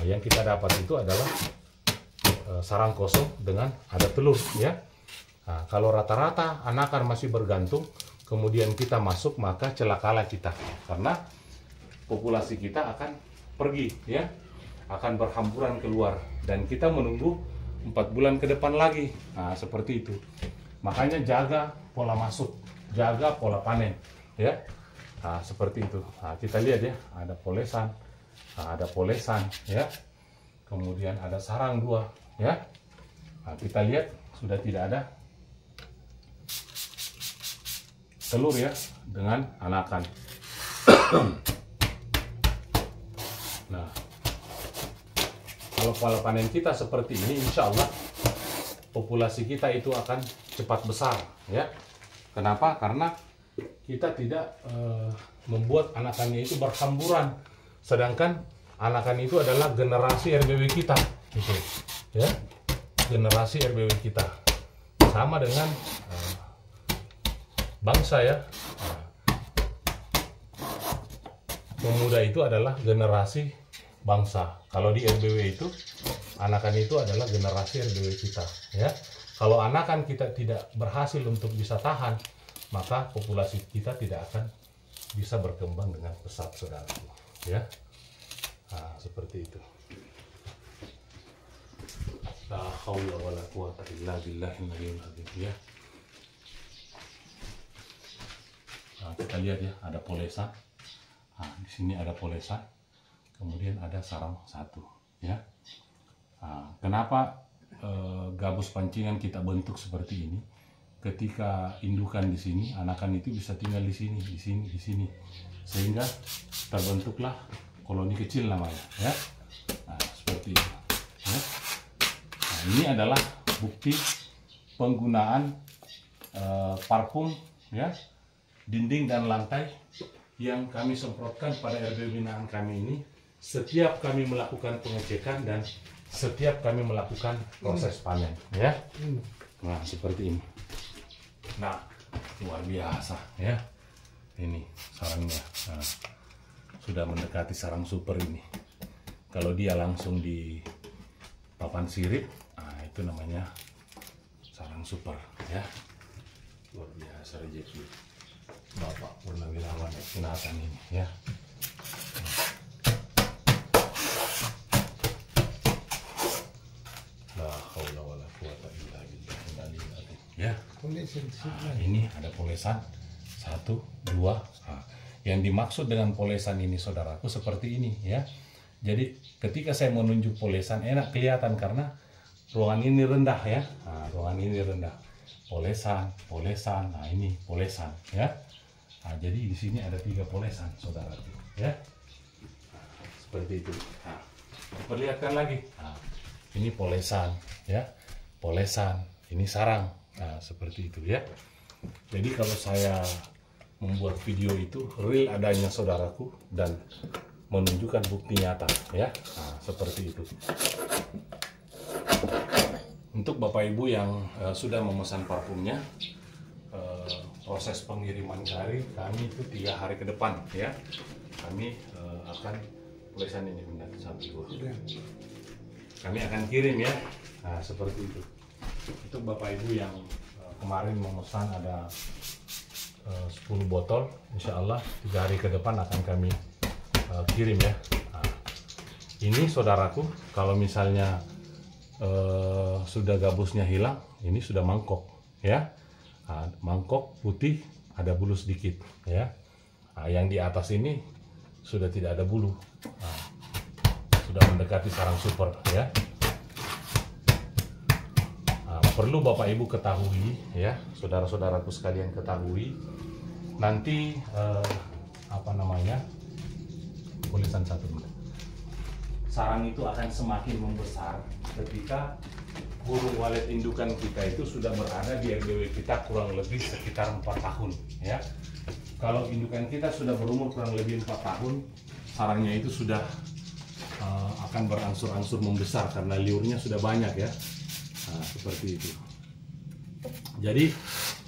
yang kita dapat itu adalah sarang kosong dengan ada telur ya. Kalau rata-rata anakan masih bergantung, kemudian kita masuk, maka celakalah kita, karena populasi kita akan pergi ya, akan berhamburan keluar, dan kita menunggu 4 bulan ke depan lagi. Seperti itu. Makanya jaga pola masuk, jaga pola panen ya. Nah, seperti itu. Nah, kita lihat ya, ada polesan. Nah, ada polesan ya. Kemudian ada sarang 2 ya. Nah, kita lihat sudah tidak ada telur ya dengan anakan. Nah, kalau pola panen kita seperti ini, insya Allah populasi kita itu akan cepat besar ya. Kenapa? Karena kita tidak membuat anakannya itu berhamburan, sedangkan anakan itu adalah generasi RBW kita, gitu ya. Generasi RBW kita sama dengan bangsa ya. Pemuda itu adalah generasi bangsa. Kalau di RBW itu anakan itu adalah generasi RBW kita ya. Kalau anakan kita tidak berhasil untuk bisa tahan, maka populasi kita tidak akan bisa berkembang dengan pesat, saudaraku ya. Nah, seperti itu. La haula wala quwata illa billahil aliyyil azim ya. Nah, kita lihat ya, ada polesan. Nah, di sini ada polesan. Kemudian ada sarang 1 ya. Nah, kenapa gabus pancingan kita bentuk seperti ini? Ketika indukan di sini, anakan itu bisa tinggal di sini, di sini, sehingga terbentuklah koloni kecil namanya ya. Nah, seperti itu ya. Nah, ini adalah bukti penggunaan parfum ya, dinding dan lantai yang kami semprotkan pada RBW binaan kami ini setiap kami melakukan pengecekan dan setiap kami melakukan proses panen ya. Nah, seperti ini. Nah, luar biasa ya. Ini sarangnya. Nah, sudah mendekati sarang super ini. Kalau dia langsung di papan sirip, nah itu namanya sarang super ya. Luar biasa rezeki Bapak Purnawirawan Sinatan ini ya. La haula wala quwata illa billahil aliyyil azim ya. Nah, ini ada polesan 1, 2. Nah, yang dimaksud dengan polesan ini, saudaraku, seperti ini ya. Jadi ketika saya menunjuk polesan enak kelihatan karena ruangan ini rendah ya. Nah, ruangan ini rendah. Polesan, polesan. Nah, ini polesan ya. Nah, jadi di sini ada 3 polesan, saudaraku ya. Nah, seperti itu. Nah, perlihatkan lagi. Nah, ini polesan ya. Polesan, ini sarang. Nah, seperti itu ya. Jadi kalau saya membuat video itu real adanya, saudaraku, dan menunjukkan bukti nyata ya. Nah, seperti itu. Untuk Bapak Ibu yang sudah memesan parfumnya, proses pengiriman kami itu 3 hari ke depan ya. Kami akan polesan ini benar 1, 2. Kami akan kirim ya. Nah, seperti itu. Untuk Bapak Ibu yang kemarin memesan ada 10 botol, insya Allah 3 hari ke depan akan kami kirim ya. Nah, ini saudaraku, kalau misalnya sudah gabusnya hilang, ini sudah mangkok ya. Nah, mangkok putih, ada bulu sedikit ya. Nah, yang di atas ini sudah tidak ada bulu. Nah, sudah mendekati sarang super ya. Nah, perlu Bapak Ibu ketahui ya, saudara-saudaraku sekalian ketahui, nanti apa namanya, tulisan 1 menit, sarang itu akan semakin membesar ketika burung walet indukan kita itu sudah berada di RBW kita kurang lebih sekitar 4 tahun ya. Kalau indukan kita sudah berumur kurang lebih 4 tahun, sarangnya itu sudah akan berangsur-angsur membesar karena liurnya sudah banyak ya. Nah, seperti itu. Jadi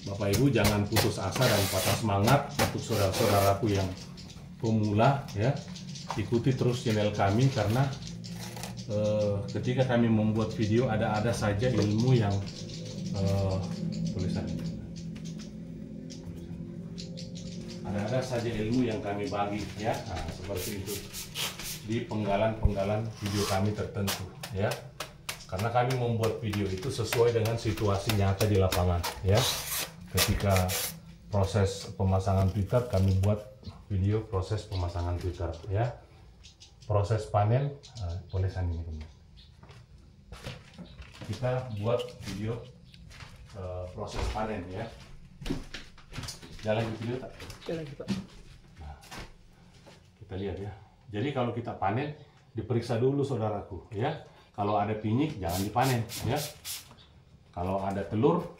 Bapak Ibu jangan putus asa dan patah semangat. Untuk saudara-saudaraku yang pemula ya, ikuti terus channel kami karena ketika kami membuat video ada saja ilmu yang ada saja ilmu yang kami bagi ya. Nah, seperti itu di penggalan-penggalan video kami tertentu ya. Karena kami membuat video itu sesuai dengan situasi nyata di lapangan ya. Ketika proses pemasangan Twitter kami buat video proses pemasangan filter ya. Proses panen boleh sanding ini. Kita buat video proses panen ya. Jalan video tak? Jalan kita. Nah, kita lihat ya. Jadi kalau kita panen diperiksa dulu saudaraku ya. Kalau ada pinyik jangan dipanen ya. Kalau ada telur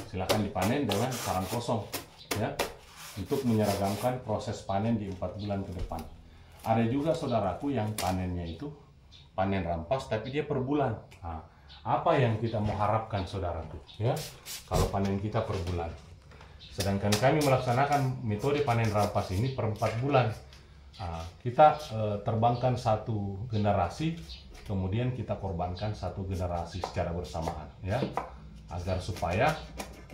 silakan dipanen dengan sarang kosong ya. Untuk menyeragamkan proses panen di 4 bulan ke depan. Ada juga saudaraku yang panennya itu panen rampas tapi dia per bulan. Apa yang kita mau harapkan saudaraku ya kalau panen kita per bulan. Sedangkan kami melaksanakan metode panen rampas ini per 4 bulan. Kita terbangkan satu generasi, kemudian kita korbankan satu generasi secara bersamaan ya, agar supaya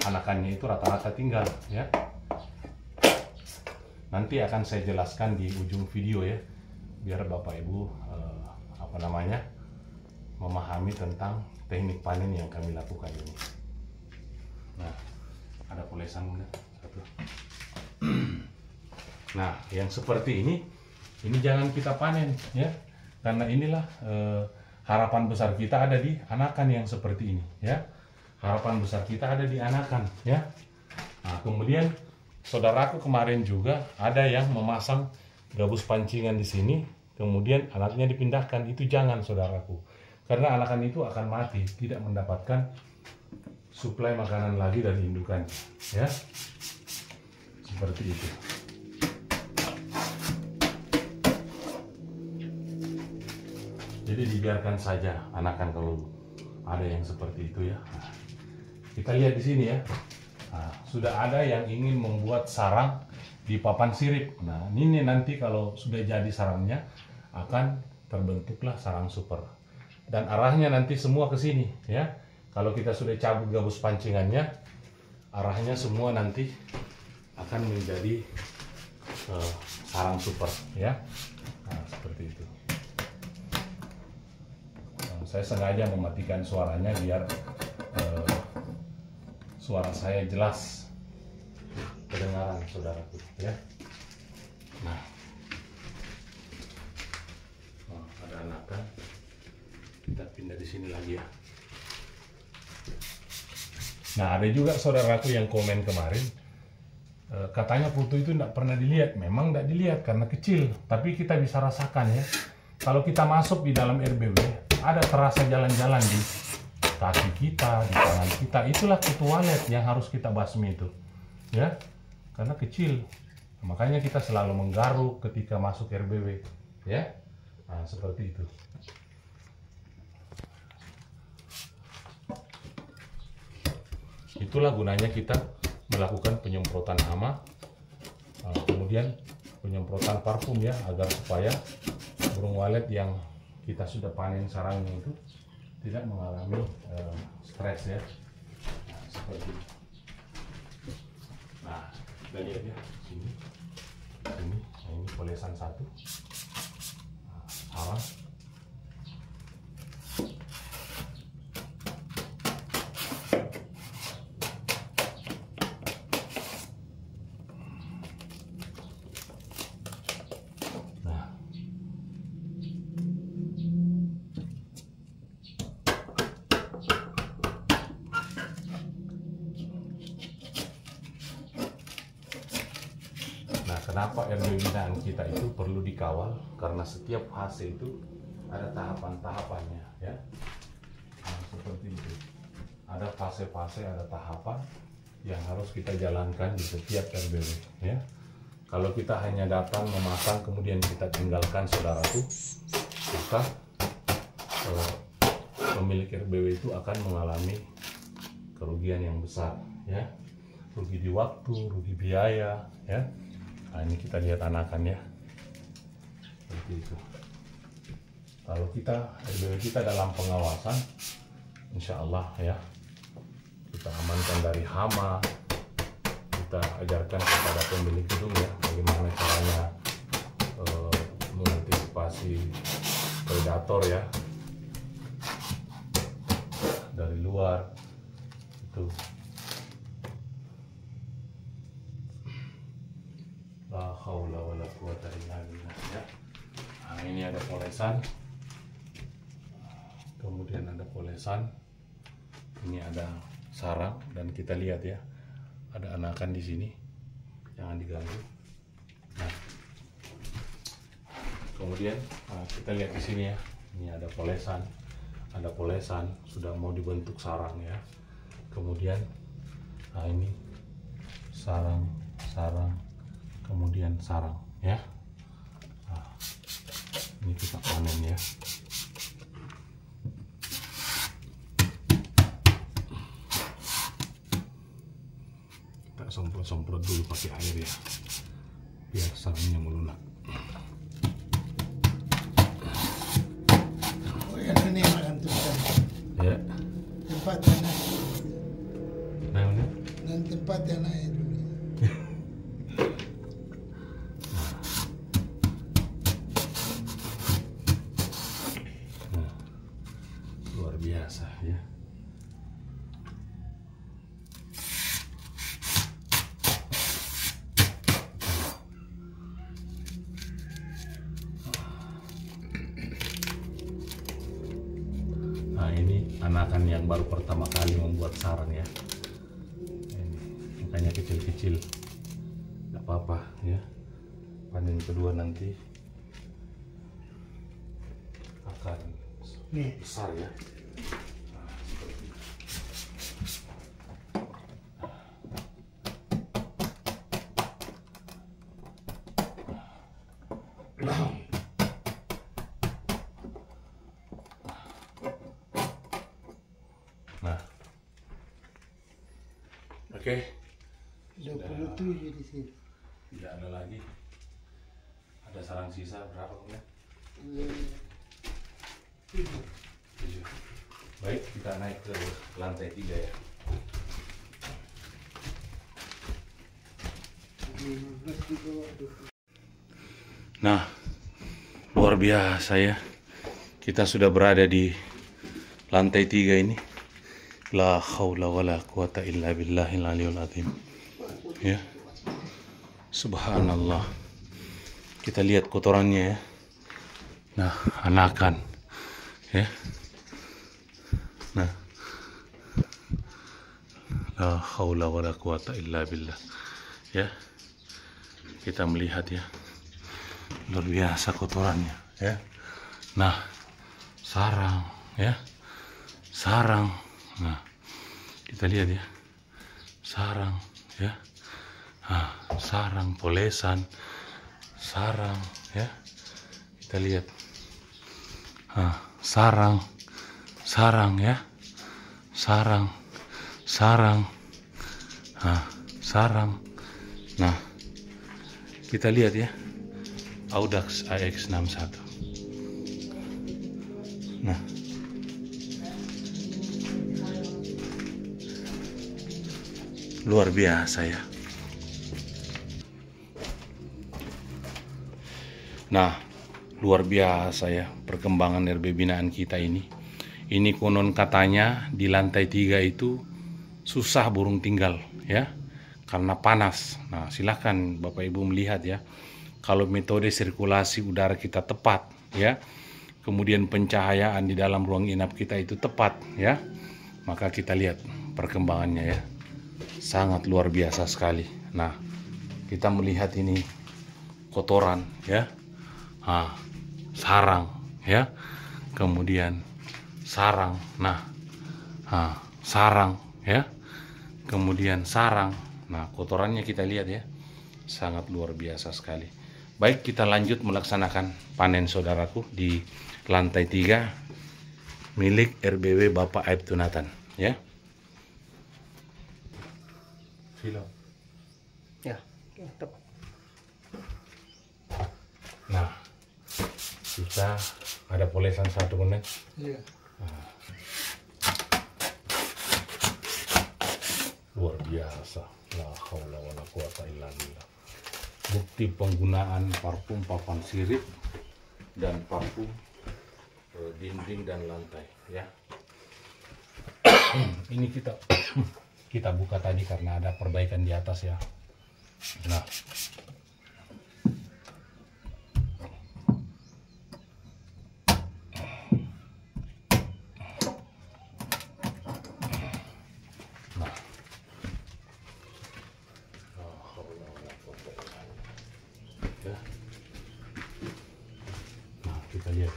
anakannya itu rata-rata tinggal ya. Nanti akan saya jelaskan di ujung video ya, biar Bapak Ibu memahami tentang teknik panen yang kami lakukan ini. Nah, ada polesan satu. Nah, yang seperti ini jangan kita panen ya, karena inilah harapan besar kita ada di anakan yang seperti ini ya. Harapan besar kita ada di anakan ya. Nah, kemudian saudaraku kemarin juga ada yang memasang gabus pancingan di sini, kemudian anaknya dipindahkan. Itu jangan saudaraku, karena anakan itu akan mati, tidak mendapatkan suplai makanan lagi dari indukan ya. Seperti itu. Jadi dibiarkan saja anakan kalau ada yang seperti itu ya. Nah, kita lihat di sini ya. Sudah ada yang ingin membuat sarang di papan sirip. Nah, ini nanti kalau sudah jadi sarangnya akan terbentuklah sarang super. Dan arahnya nanti semua ke sini ya. Kalau kita sudah cabut gabus pancingannya, arahnya semua nanti akan menjadi sarang super ya. Nah, seperti itu. Saya sengaja mematikan suaranya biar suara saya jelas kedengaran saudaraku ya. Nah, ada anakan, kita pindah di sini lagi ya. Nah, ada juga saudaraku yang komen kemarin katanya putu itu tidak pernah dilihat. Memang tidak dilihat karena kecil, tapi kita bisa rasakan ya. Kalau kita masuk di dalam RBW, ada terasa jalan-jalan di kaki kita, di tangan kita. Itulah kutu walet yang harus kita basmi itu ya, karena kecil. Makanya kita selalu menggaruk ketika masuk RBW ya. Nah, seperti itu. Itulah gunanya kita melakukan penyemprotan hama, kemudian penyemprotan parfum ya, agar supaya burung walet yang kita sudah panen sarangnya itu tidak mengalami stres ya. Nah, seperti itu. Nah, kita lihat ya sini. Nah, ini polesan satu. Salah. Kenapa RBW binaan kita itu perlu dikawal? Karena setiap fase itu ada tahapan-tahapannya ya. Nah, seperti itu. Ada fase-fase, ada tahapan yang harus kita jalankan di setiap RBW ya. Kalau kita hanya datang memasang kemudian kita tinggalkan saudaraku, maka pemilik RBW itu akan mengalami kerugian yang besar ya. Rugi di waktu, rugi biaya ya. Nah, ini kita lihat anakan ya, seperti itu. Kalau kita RBW kita dalam pengawasan, insya Allah ya, kita amankan dari hama, kita ajarkan kepada pemilik gedung ya, bagaimana caranya mengantisipasi predator ya dari luar itu. La haula wala quwata illa billah ya. Nah, ini ada polesan. Kemudian ada polesan. Ini ada sarang dan kita lihat ya. Ada anakan di sini. Jangan diganggu. Nah. Kemudian kita lihat di sini ya. Ini ada polesan. Ada polesan sudah mau dibentuk sarang ya. Kemudian ini sarang, kemudian sarang ya. Nah, ini kita panen ya. Kita semprot dulu pakai air ya, biar sarangnya melunak. Oh ya, ini makan tuh Ya. tempatnya naik. Nah, Dan tempatnya naik. luar biasa ya. Nah, ini anakan yang baru pertama kali membuat sarang ya. Ini, makanya kecil-kecil, nggak apa-apa ya. Panen kedua nanti akan besar ya. Nah, oke. 27 di sini. Tidak ada lagi. Ada sarang sisa berapa ya? 7. Baik, kita naik ke lantai 3 ya. 15 di bawah 20. Nah, luar biasa ya. Kita sudah berada di lantai 3 ini. La haula wala quwata illa billahil aliyul azim. Ya. Subhanallah. Kita lihat kotorannya ya. Nah, anakan. Ya. Nah. La haula wala quwata illa billah. Ya. Kita melihat ya. Luar biasa kotorannya ya. Nah, sarang ya. Sarang. Nah, kita lihat ya. Sarang ya. Nah, sarang, polesan, sarang ya. Kita lihat. Nah, sarang, ya. Sarang, nah, sarang. Nah, kita lihat ya. Audax AX61. Nah, luar biasa ya. Nah, luar biasa ya perkembangan RB binaan kita ini. Ini konon katanya di lantai 3 itu susah burung tinggal ya, karena panas. Nah, silahkan Bapak Ibu melihat ya. Kalau metode sirkulasi udara kita tepat ya, kemudian pencahayaan di dalam ruang inap kita itu tepat ya, maka kita lihat perkembangannya ya. Sangat luar biasa sekali. Nah, kita melihat ini kotoran ya. Nah, sarang ya. Kemudian sarang. Nah, sarang ya. Kemudian sarang. Nah, kotorannya kita lihat ya. Sangat luar biasa sekali. Baik, kita lanjut melaksanakan panen saudaraku di lantai 3 milik RBW Bapak Aibtu Nathan ya. Filo. Ya, mantap. Nah, kita ada polesan 1 menit. Iya. Luar biasa. La haula wala quwata illa billah. Bukti penggunaan parfum papan sirip dan parfum dinding dan lantai ya. Ini kita buka tadi karena ada perbaikan di atas ya. Nah,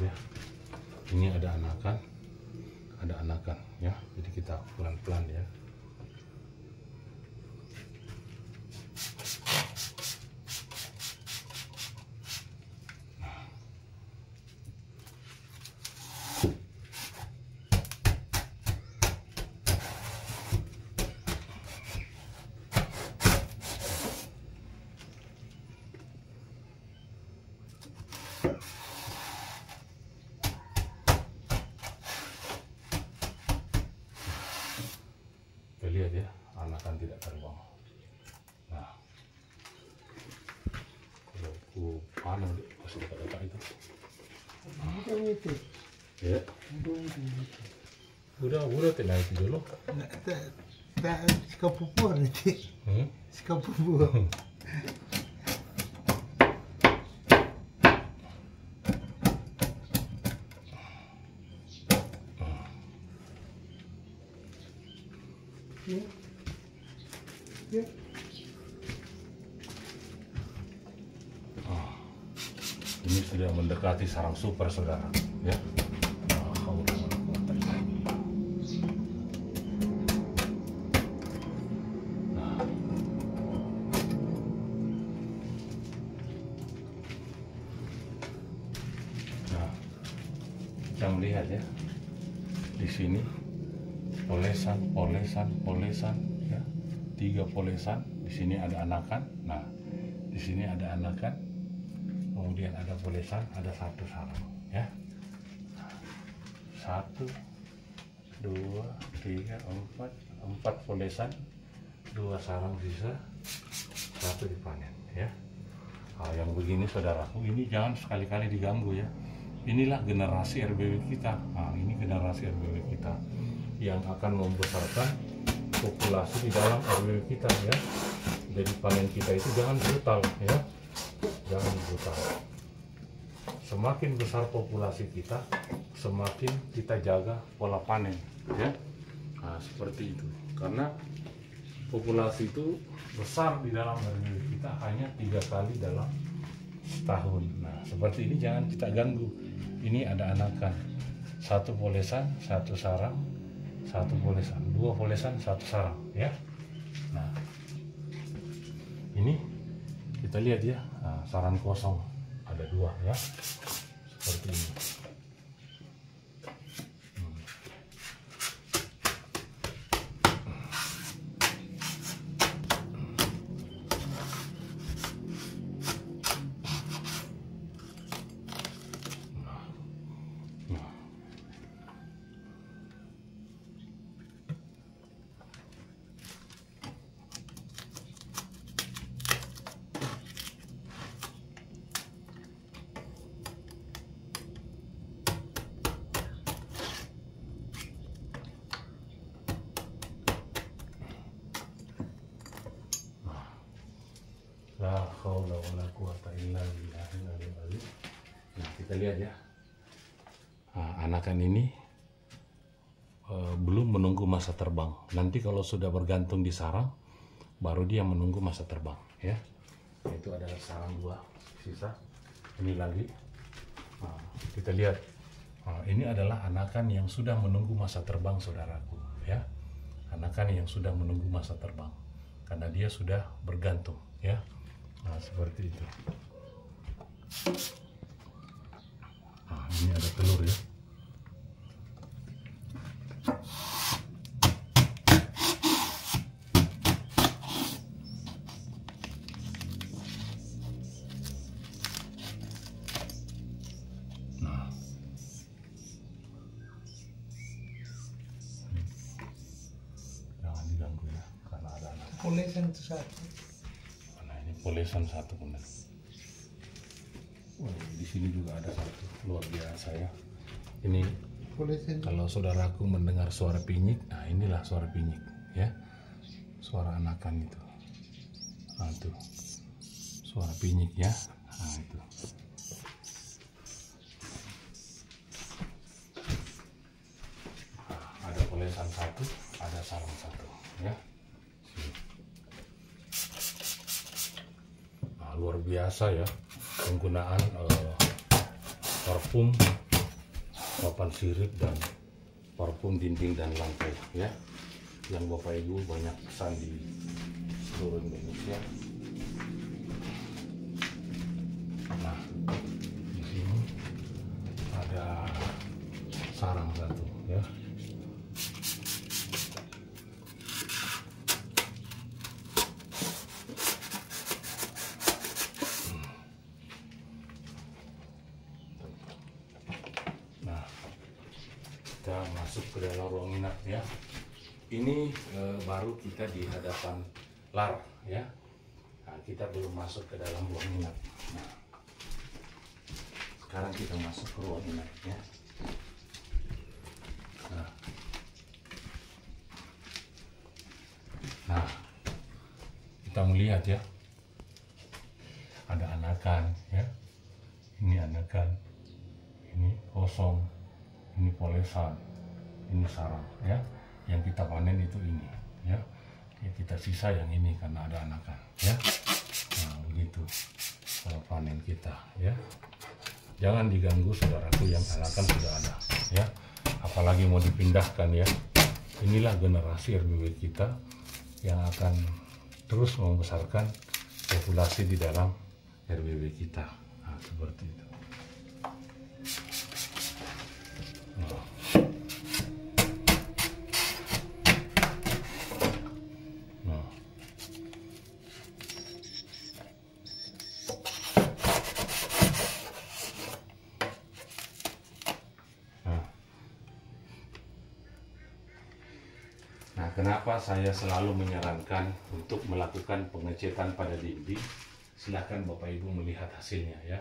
ya. Ini ada anakan ya. Jadi kita pelan-pelan ya. Lihat ya, anakan tidak terbang. Nah, kalau aku panen masih dekat itu. Bukan itu. Ya, udah tidak itu dulu. Tak sekapupur nanti. Sekapupur. Ya. Ini sudah mendekati sarang super, saudara. Ya. Nah, kita melihat ya, di sini polesan ya, 3 polesan. Di sini ada anakan. Nah, di sini ada anakan, kemudian ada polesan, ada 1 sarang ya. 1, 2, 3, 4 polesan, 2 sarang sisa, 1 dipanen ya. Nah, yang begini saudaraku, ini jangan sekali-kali diganggu ya. Inilah generasi RBW kita. Nah, ini generasi RBW kita yang akan membesarkan populasi di dalam RBW kita ya. Jadi panen kita itu jangan brutal ya, jangan brutal. Semakin besar populasi kita, semakin kita jaga pola panen ya. Nah, seperti itu. Karena populasi itu besar di dalam RBW kita hanya 3 kali dalam setahun. Nah, seperti ini jangan kita ganggu. Ini ada anakan, 1 polesan, 1 sarang, 1 polesan, 2 polesan, 1 sarang ya. Nah, ini kita lihat ya, nah, sarang kosong ada 2 ya, seperti ini. La haula wala quwata illa billahil aliyil azim. Nah, kita lihat ya. Nah, anakan ini belum menunggu masa terbang. Nanti kalau sudah bergantung di sarang, baru dia menunggu masa terbang ya. Itu adalah sarang 2 sisa. Ini lagi. Nah, kita lihat. Nah, ini adalah anakan yang sudah menunggu masa terbang, saudaraku ya. Anakan yang sudah menunggu masa terbang karena dia sudah bergantung ya. Nah, seperti itu. Nah, ini ada telur ya. Nah, jangan diganggu ya, karena ada anak. Polesan itu 1. Polesan 1 kemudian. Di sini juga ada 1, luar biasa ya. Ini Polesan. kalau saudaraku mendengar suara pinyik, nah inilah suara pinyik ya, suara anakan itu. Nah, itu suara pinyik ya. Nah, itu. Nah, ada polesan 1, ada sarang 1 ya. Luar biasa ya penggunaan parfum papan sirip dan parfum dinding dan lantai ya, yang Bapak Ibu banyak pesan di seluruh Indonesia. Nah, di sini ada sarang satu ya. Nah, kita masuk ke dalam ruang inap ya. Ini baru kita di hadapan lar ya. Nah, kita belum masuk ke dalam ruang inap. Nah, sekarang kita masuk ke ruang inap ya. Nah, kita melihat ya, ada anakan ya. Ini anakan, ini kosong, ini polesan, ini sarang ya. Yang kita panen itu ini ya. Kita sisa yang ini karena ada anakan ya. Nah, begitu kalau panen kita ya. Jangan diganggu saudaraku, yang anakan sudah ada ya. Apalagi mau dipindahkan ya. Inilah generasi RBW kita yang akan terus membesarkan populasi di dalam RBW kita. Nah, seperti itu. Nah. Nah. Nah, kenapa saya selalu menyarankan untuk melakukan pengecetan pada dinding? Silakan Bapak Ibu melihat hasilnya ya.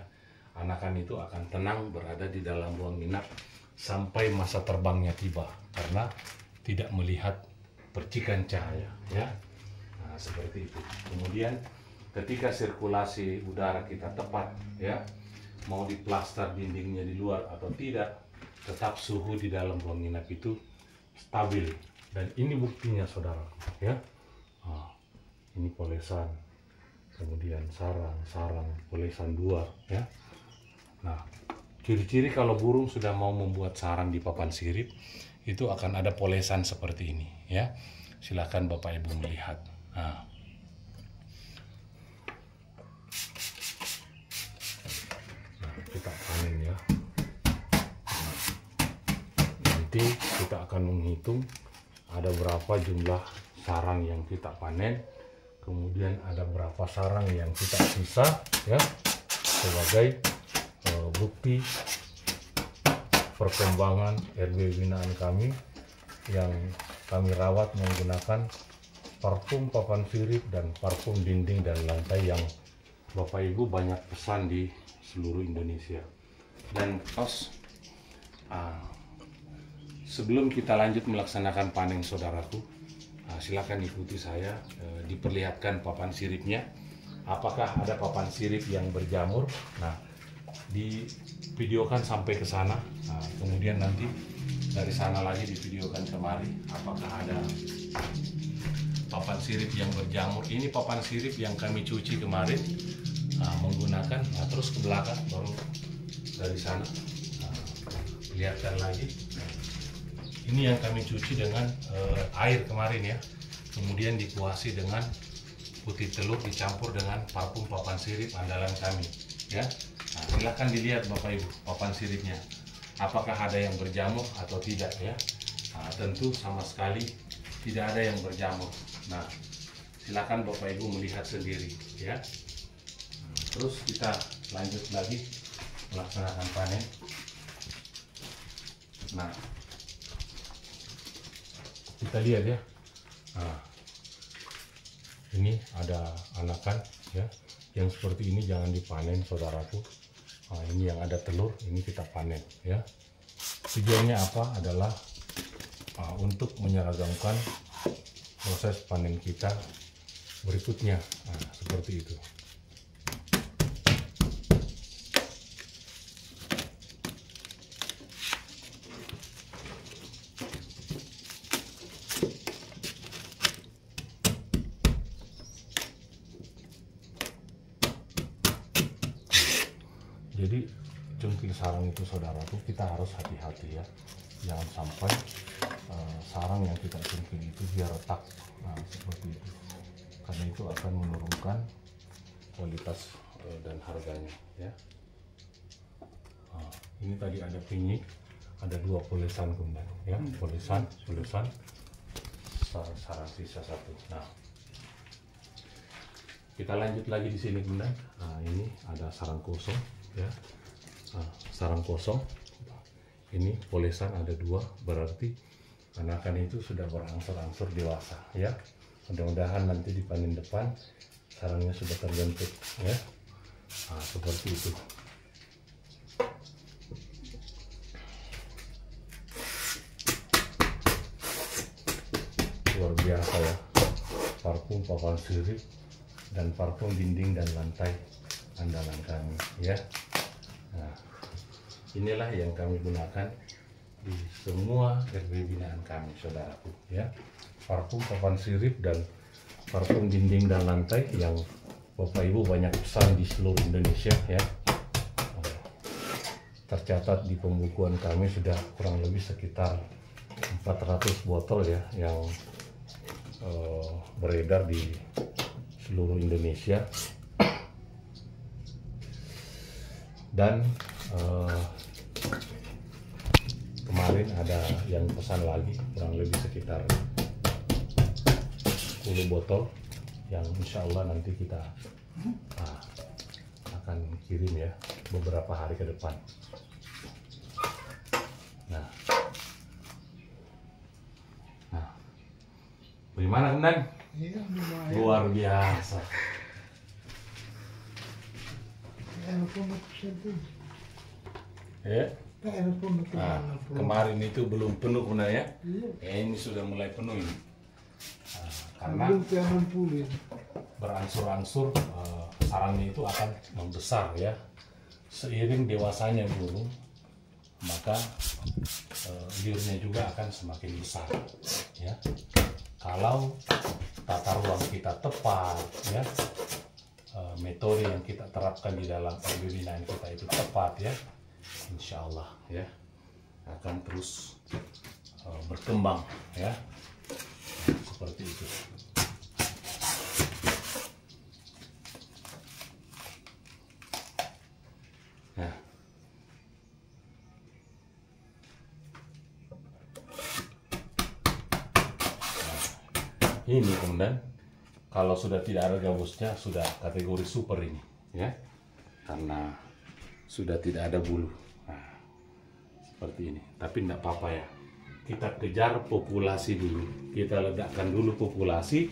Anakan itu akan tenang berada di dalam ruang inap sampai masa terbangnya tiba karena tidak melihat percikan cahaya ya. Nah, seperti itu. Kemudian ketika sirkulasi udara kita tepat ya, mau diplaster dindingnya di luar atau tidak, tetap suhu di dalam ruang inap itu stabil. Dan ini buktinya saudara ya. Nah, ini polesan, kemudian sarang, polesan dua ya. Nah, ciri-ciri kalau burung sudah mau membuat sarang di papan sirip itu akan ada polesan seperti ini ya. Silakan Bapak Ibu melihat. Nah, kita panen ya. Nah, nanti kita akan menghitung ada berapa jumlah sarang yang kita panen, kemudian ada berapa sarang yang kita sisa ya, sebagai bukti perkembangan RBW binaan kami yang kami rawat menggunakan parfum papan sirip dan parfum dinding dan lantai yang Bapak Ibu banyak pesan di seluruh Indonesia. Dan sebelum kita lanjut melaksanakan panen saudaraku, silakan ikuti saya, diperlihatkan papan siripnya. Apakah ada papan sirip yang berjamur? Nah, divideokan sampai ke sana. Nah, kemudian nanti dari sana lagi divideokan kemari. Apakah ada papan sirip yang berjamur? Ini papan sirip yang kami cuci kemarin menggunakan. Nah, terus ke belakang baru dari sana. Lihatkan lagi. Ini yang kami cuci dengan air kemarin ya. Kemudian dikuasi dengan putih telur dicampur dengan parfum papan sirip andalan kami ya. Nah, silahkan dilihat Bapak Ibu papan siripnya. Apakah ada yang berjamur atau tidak ya. Nah, tentu sama sekali tidak ada yang berjamur. Nah, silakan Bapak Ibu melihat sendiri ya. Terus kita lanjut lagi melaksanakan panen. Nah, kita lihat ya. Nah, ini ada anakan ya, yang seperti ini jangan dipanen saudaraku. Nah, ini yang ada telur, ini kita panen ya. Tujuannya apa? Adalah untuk menyeragamkan proses panen kita berikutnya. Nah, seperti itu. Jadi cungkring mengambil sarang itu saudaraku, kita harus hati-hati ya, jangan sampai sarang yang kita cungkil itu dia retak. Nah, seperti itu, karena itu akan menurunkan kualitas dan harganya ya. Nah, ini tadi ada pinyik, ada 2 polesan kemudian ya, polesan sarang sisa 1. Nah, kita lanjut lagi di sini kemudian. Nah, ini ada sarang kosong ya. Nah, sarang kosong ini polesan ada 2, berarti anakan itu sudah berangsur-angsur dewasa ya. Mudah-mudahan nanti di panen depan sarangnya sudah terbentuk ya. Nah, seperti itu. Luar biasa ya, parfum papan sirip dan parfum dinding dan lantai andalan kami ya. Nah, inilah yang kami gunakan di semua RW binaan kami saudaraku ya, parfum papan sirip dan parfum dinding dan lantai yang Bapak Ibu banyak pesan di seluruh Indonesia ya. Tercatat di pembukuan kami sudah kurang lebih sekitar 400 botol ya yang beredar di seluruh Indonesia. Dan kemarin ada yang pesan lagi kurang lebih sekitar 10 botol yang insya Allah nanti kita akan kirim ya beberapa hari ke depan. Nah, bagaimana Kenan? Iya, lumayan. Luar biasa. Ya. Nah, kemarin itu belum penuh Kenan ya. Ini sudah mulai penuh ini. Karena berangsur-angsur sarangnya itu akan membesar ya. Seiring dewasanya burung, maka liurnya juga akan semakin besar ya. Kalau tata ruang kita tepat ya, metode yang kita terapkan di dalam pembinaan kita itu tepat ya, insya Allah ya akan terus berkembang ya, seperti itu. Nah, ini kemudian kalau sudah tidak ada gabusnya sudah kategori super ini ya, karena sudah tidak ada bulu. Nah, seperti ini. Tapi tidak apa-apa ya, kita kejar populasi dulu, kita ledakkan dulu populasi,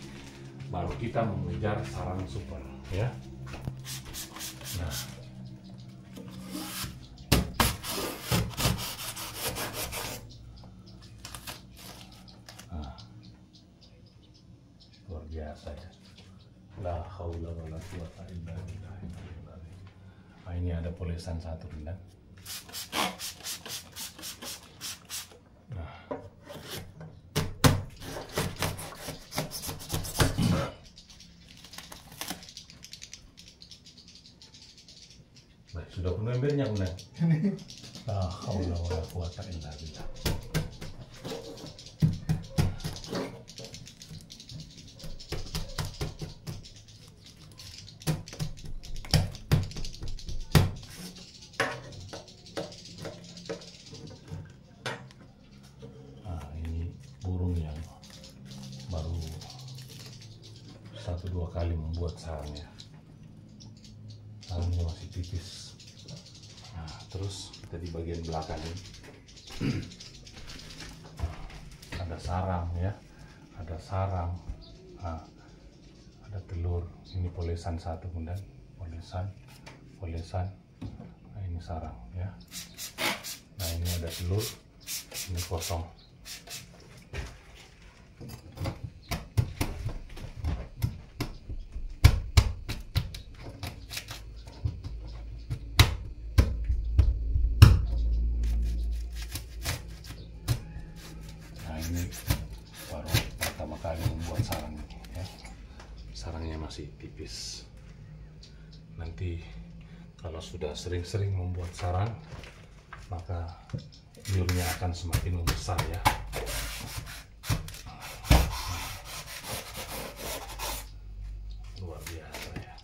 baru kita mengejar sarang super ya. Nah, luar biasa ya. La haula wala quwata illa billah. Nah, ini ada polesan 1 Bunda. Baik, sudah penuh embernya Bunda. La haula wala quwata illa billah. Baru 1-2 kali membuat sarangnya masih tipis. Nah, terus kita di bagian belakang ini ada sarang ya, ada sarang, ada telur. Ini polesan 1 kemudian polesan, nah ini sarang ya. Nah, ini ada telur, ini kosong. Ini baru pertama kali membuat sarang ini ya. Sarangnya masih tipis. Nanti Kalau sudah sering-sering membuat sarang, maka nyurnya akan semakin membesar ya. Luar biasa ya.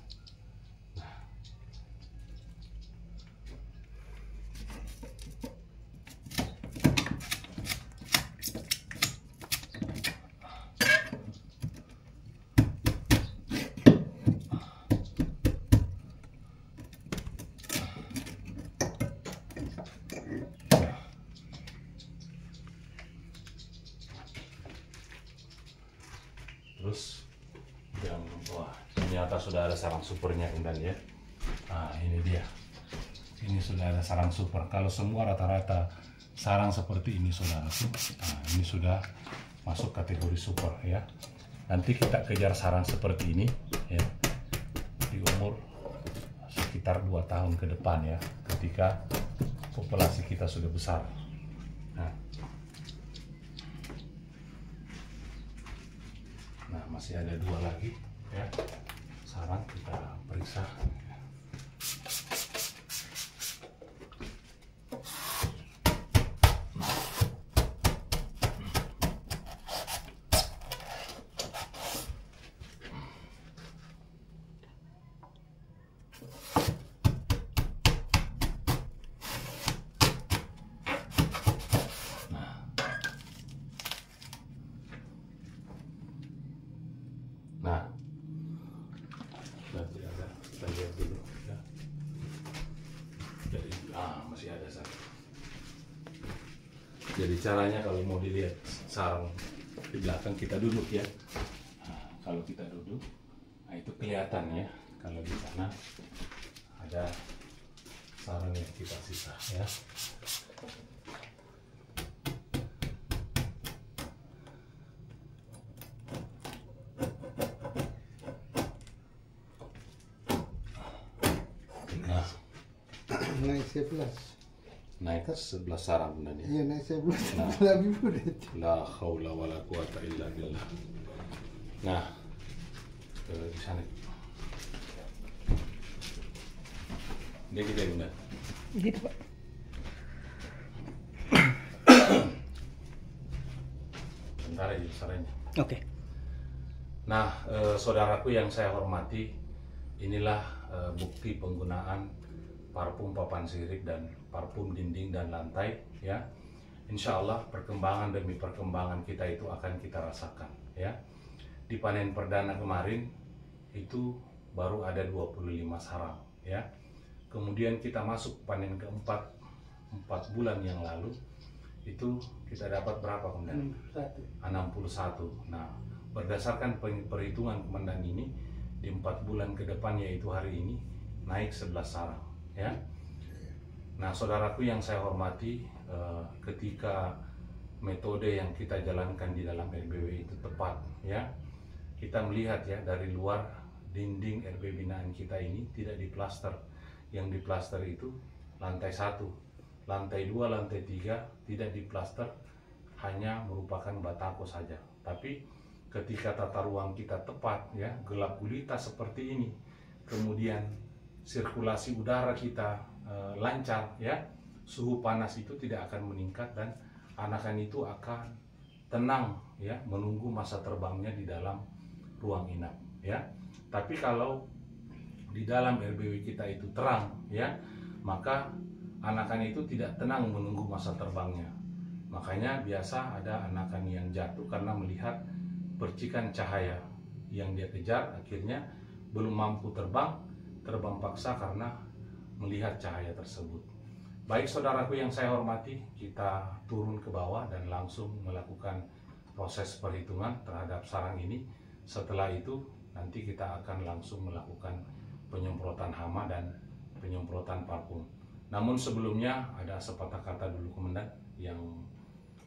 Terus yang wah, ternyata sudah ada sarang supernya Komandan ya. Nah, ini dia. Ini sudah ada sarang super. Kalau semua rata-rata sarang seperti ini saudaraku, nah ini sudah masuk kategori super ya. Nanti kita kejar sarang seperti ini ya di umur sekitar 2 tahun ke depan ya, ketika populasi kita sudah besar. Nah, masih ada 2 lagi ya sarang, kita periksa. Nah, nanti ada, kita lihat dulu ya. Jadi, masih ada satu. Jadi caranya kalau mau dilihat sarang di belakang, kita duduk ya. Nah, kalau kita duduk, nah itu kelihatan ya. Kalau di sana ada sarang yang kita sisa ya. Naik 11. Naik 11 sarang benar ya. Iya, naik 11. Nah. Lebih mudah. La haula wala quwata illa billah. Nah, di sana. Dia kita benar. Gitu, Pak. Bentar aja sarangnya. Oke. Nah, saudaraku yang saya hormati, inilah bukti penggunaan parfum papan sirip dan parfum dinding dan lantai ya. Insya Allah perkembangan demi perkembangan kita itu akan kita rasakan ya. Di panen perdana kemarin itu baru ada 25 sarang ya. Kemudian kita masuk panen keempat 4 bulan yang lalu itu kita dapat berapa Komandan? 61. Nah, berdasarkan perhitungan Komandan ini di 4 bulan ke depan, yaitu hari ini, naik 11 sarang ya. Nah, saudaraku yang saya hormati, ketika metode yang kita jalankan di dalam RBW itu tepat ya. Kita melihat ya dari luar, dinding RB binaan kita ini tidak diplaster. Yang diplaster itu lantai 1, lantai 2, lantai 3 tidak diplaster, hanya merupakan batako saja. Tapi ketika tata ruang kita tepat ya, gelap gulita seperti ini, kemudian sirkulasi udara kita lancar ya, suhu panas itu tidak akan meningkat dan anakan itu akan tenang ya, menunggu masa terbangnya di dalam ruang inap ya. Tapi kalau di dalam RBW kita itu terang ya, maka anakan itu tidak tenang menunggu masa terbangnya. Makanya biasa ada anakan yang jatuh karena melihat percikan cahaya yang dia kejar, akhirnya belum mampu terbang paksa karena melihat cahaya tersebut. Baik saudaraku yang saya hormati, kita turun ke bawah dan langsung melakukan proses perhitungan terhadap sarang ini. Setelah itu nanti kita akan langsung melakukan penyemprotan hama dan penyemprotan parfum. Namun sebelumnya ada sepatah kata dulu Komandan yang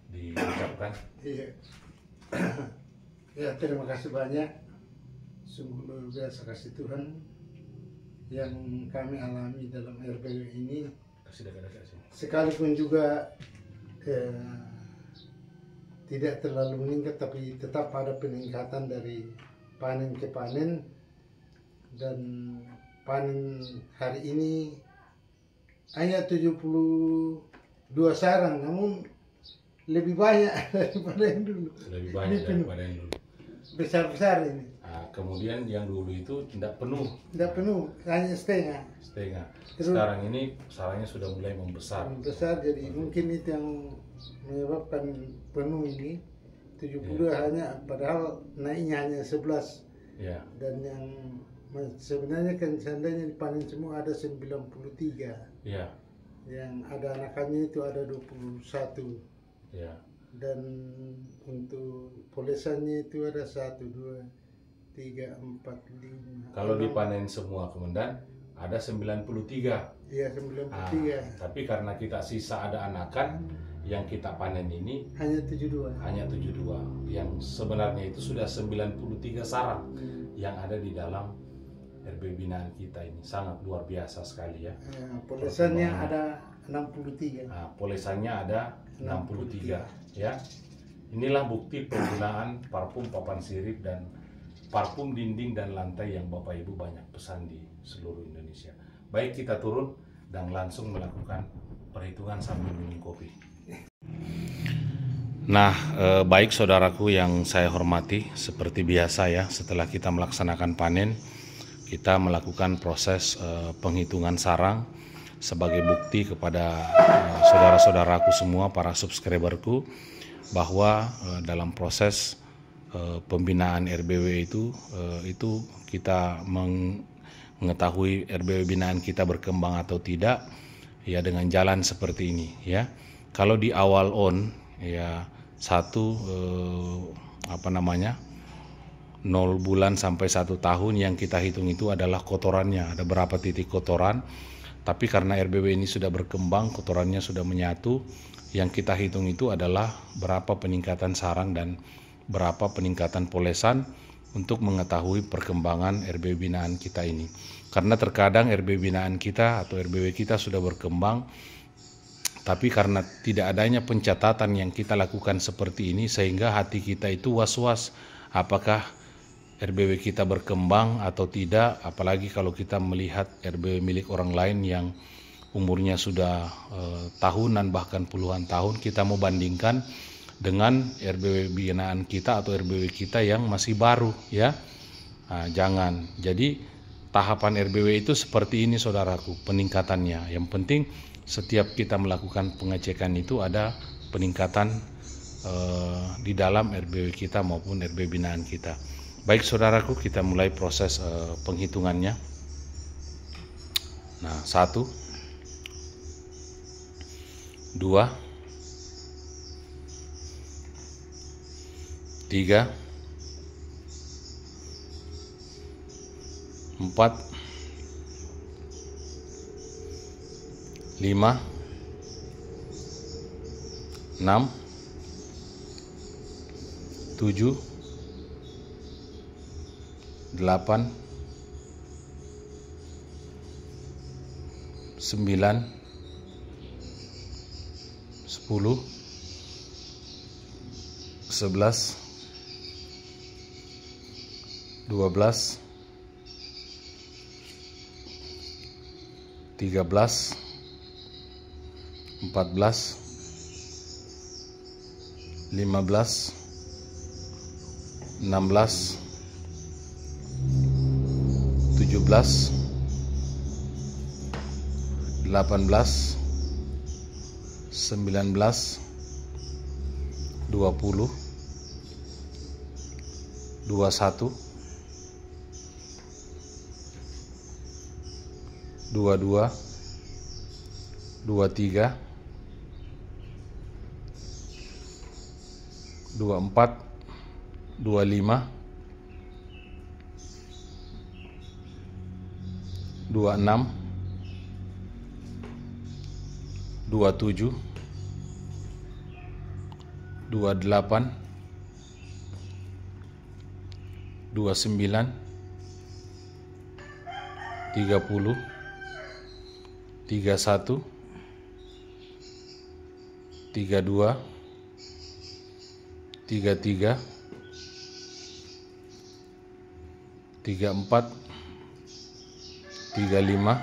diucapkan. Iya. Ya, terima kasih banyak. Sungguh luar biasa kasih Tuhan yang kami alami dalam RBW ini. Sekalipun juga tidak terlalu meningkat, tapi tetap ada peningkatan dari panen ke panen, dan panen hari ini hanya 72 sarang, namun lebih banyak daripada yang dulu. Lebih banyak daripada yang dulu. Besar-besar ini. Nah, kemudian yang dulu itu tidak penuh. Tidak penuh, hanya setengah. Setengah. Terus, sekarang ini sarangnya sudah mulai membesar. Membesar, jadi mungkin itu yang menyebabkan penuh ini. 72 hanya, padahal naiknya hanya 11. Ya. Dan yang sebenarnya kan seandainya dipanen semua ada 93. Ya. Yang ada anakannya itu ada 21. Ya. Dan untuk polesannya itu ada 1, 2, 3, 4, 5. Kalau dipanen semua Komandan ada 93. Iya, 93. Tapi karena kita sisa ada anakan yang kita panen ini Hanya 72. hanya 72. Yang sebenarnya itu sudah 93 sarang yang ada di dalam RB binaan kita ini. Sangat luar biasa sekali ya. Polesannya ada 63. Nah, polesannya ada 63 ya. Inilah bukti penggunaan parfum papan sirip dan parfum dinding dan lantai yang Bapak Ibu banyak pesan di seluruh Indonesia. Baik, kita turun dan langsung melakukan perhitungan sambil minum kopi. Nah, baik saudaraku yang saya hormati, seperti biasa ya, setelah kita melaksanakan panen, kita melakukan proses penghitungan sarang sebagai bukti kepada saudara-saudaraku semua, para subscriberku, bahwa dalam proses pembinaan RBW itu kita mengetahui RBW binaan kita berkembang atau tidak ya dengan jalan seperti ini ya. Kalau di awal ya 0 bulan sampai 1 tahun yang kita hitung itu adalah kotorannya, ada berapa titik kotoran. Tapi karena RBW ini sudah berkembang, kotorannya sudah menyatu, yang kita hitung itu adalah berapa peningkatan sarang dan berapa peningkatan polesan untuk mengetahui perkembangan RBW binaan kita ini. Karena terkadang RBW binaan kita atau RBW kita sudah berkembang, tapi karena tidak adanya pencatatan yang kita lakukan seperti ini, sehingga hati kita itu was-was apakah RBW kita berkembang atau tidak, apalagi kalau kita melihat RBW milik orang lain yang umurnya sudah tahunan bahkan puluhan tahun, kita mau bandingkan dengan RBW binaan kita atau RBW kita yang masih baru ya. Nah, jangan. Jadi tahapan RBW itu seperti ini saudaraku, peningkatannya. Yang penting setiap kita melakukan pengecekan itu ada peningkatan di dalam RBW kita maupun RBW binaan kita. Baik saudaraku, kita mulai proses penghitungannya. Nah, 1, 2, 3, 4, 5, 6, 7, 8, 9, 10, 11, 12, 13, 14, 15, 16, 17, 18, 19, 20, 21, 22, 23, 24, 25, 26, 27, 28, 29, 30, 31, 32, 33, 34, 35,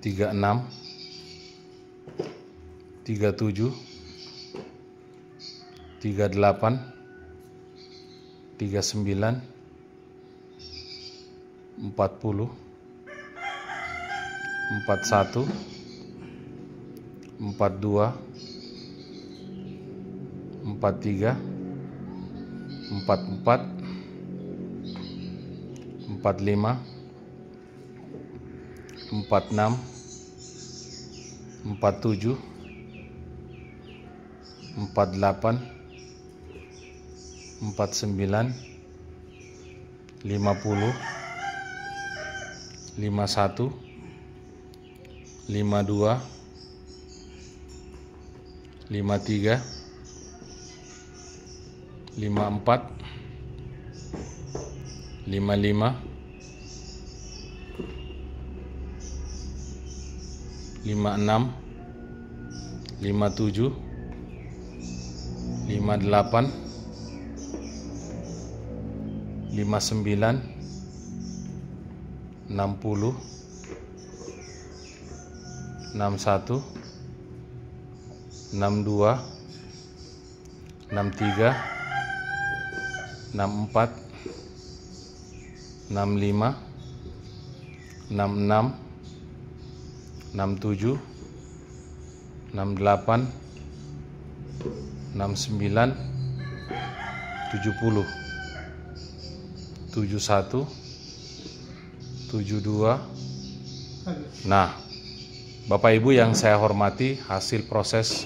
36, 37, 38, 39, 40, 41, 42, 43, 44, 45, 46, 47, 48, 49, 50, 51, 52, 53, 54, 55, 56, 57, 58, 59, 60, 61, 62, 63, 64, 65, 66, 67, 68, 69, 70, 71, 72. Nah, Bapak Ibu yang saya hormati, hasil proses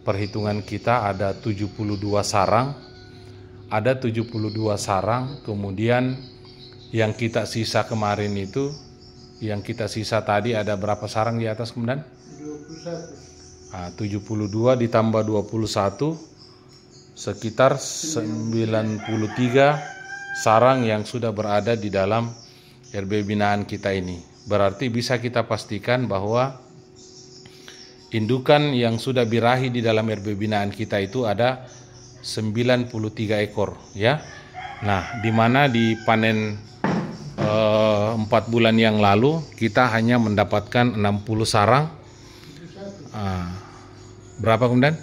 perhitungan kita ada 72 sarang. Ada 72 sarang, kemudian yang kita sisa kemarin itu, yang kita sisa tadi ada berapa sarang di atas kemudian? 21. Nah, 72 ditambah 21, sekitar 93 sarang yang sudah berada di dalam RB binaan kita ini. Berarti bisa kita pastikan bahwa indukan yang sudah birahi di dalam RB binaan kita itu ada 93 ekor ya. Nah, di mana di panen 4 bulan yang lalu kita hanya mendapatkan 60 sarang. Berapa kemudian?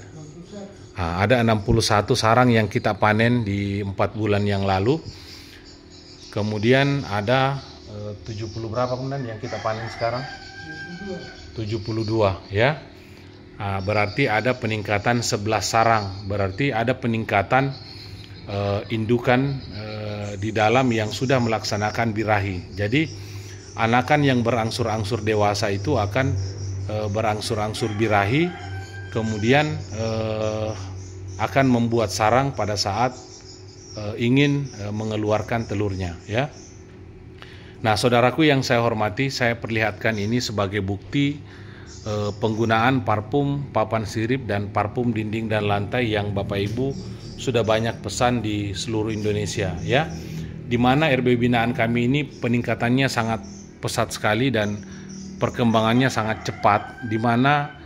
Ada 61 sarang yang kita panen di 4 bulan yang lalu. Kemudian ada 70 berapa kemudian yang kita panen sekarang? 72 ya. Berarti ada peningkatan 11 sarang. Berarti ada peningkatan indukan di dalam yang sudah melaksanakan birahi. Jadi anakan yang berangsur-angsur dewasa itu akan berangsur-angsur birahi, kemudian akan membuat sarang pada saat ingin mengeluarkan telurnya ya. Nah, saudaraku yang saya hormati, saya perlihatkan ini sebagai bukti penggunaan parfum papan sirip dan parfum dinding dan lantai yang Bapak Ibu sudah banyak pesan di seluruh Indonesia ya. Di mana RB binaan kami ini peningkatannya sangat pesat sekali dan perkembangannya sangat cepat, di mana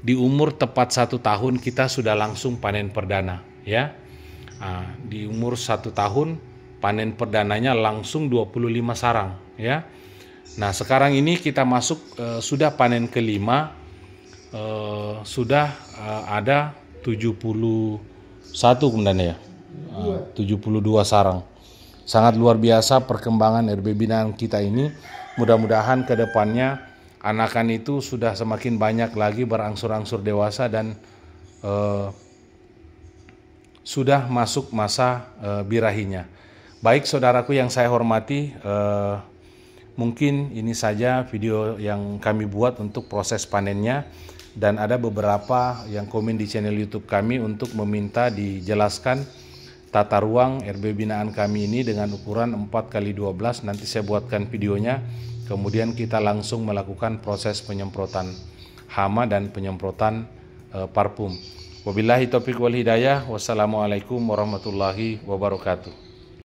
di umur tepat 1 tahun kita sudah langsung panen perdana ya. Di umur 1 tahun panen perdananya langsung 25 sarang ya. Nah, sekarang ini kita masuk sudah panen kelima, sudah ada 71 kemudian ya, 72 sarang. Sangat luar biasa perkembangan RB binaan kita ini. Mudah-mudahan ke depannya anakan itu sudah semakin banyak lagi berangsur-angsur dewasa dan sudah masuk masa birahinya. Baik saudaraku yang saya hormati, mungkin ini saja video yang kami buat untuk proses panennya, dan ada beberapa yang komen di channel YouTube kami untuk meminta dijelaskan tata ruang RB binaan kami ini dengan ukuran 4x12. Nanti saya buatkan videonya, kemudian kita langsung melakukan proses penyemprotan hama dan penyemprotan parfum. Wabillahi taufiq wal hidayah. Wassalamualaikum warahmatullahi wabarakatuh.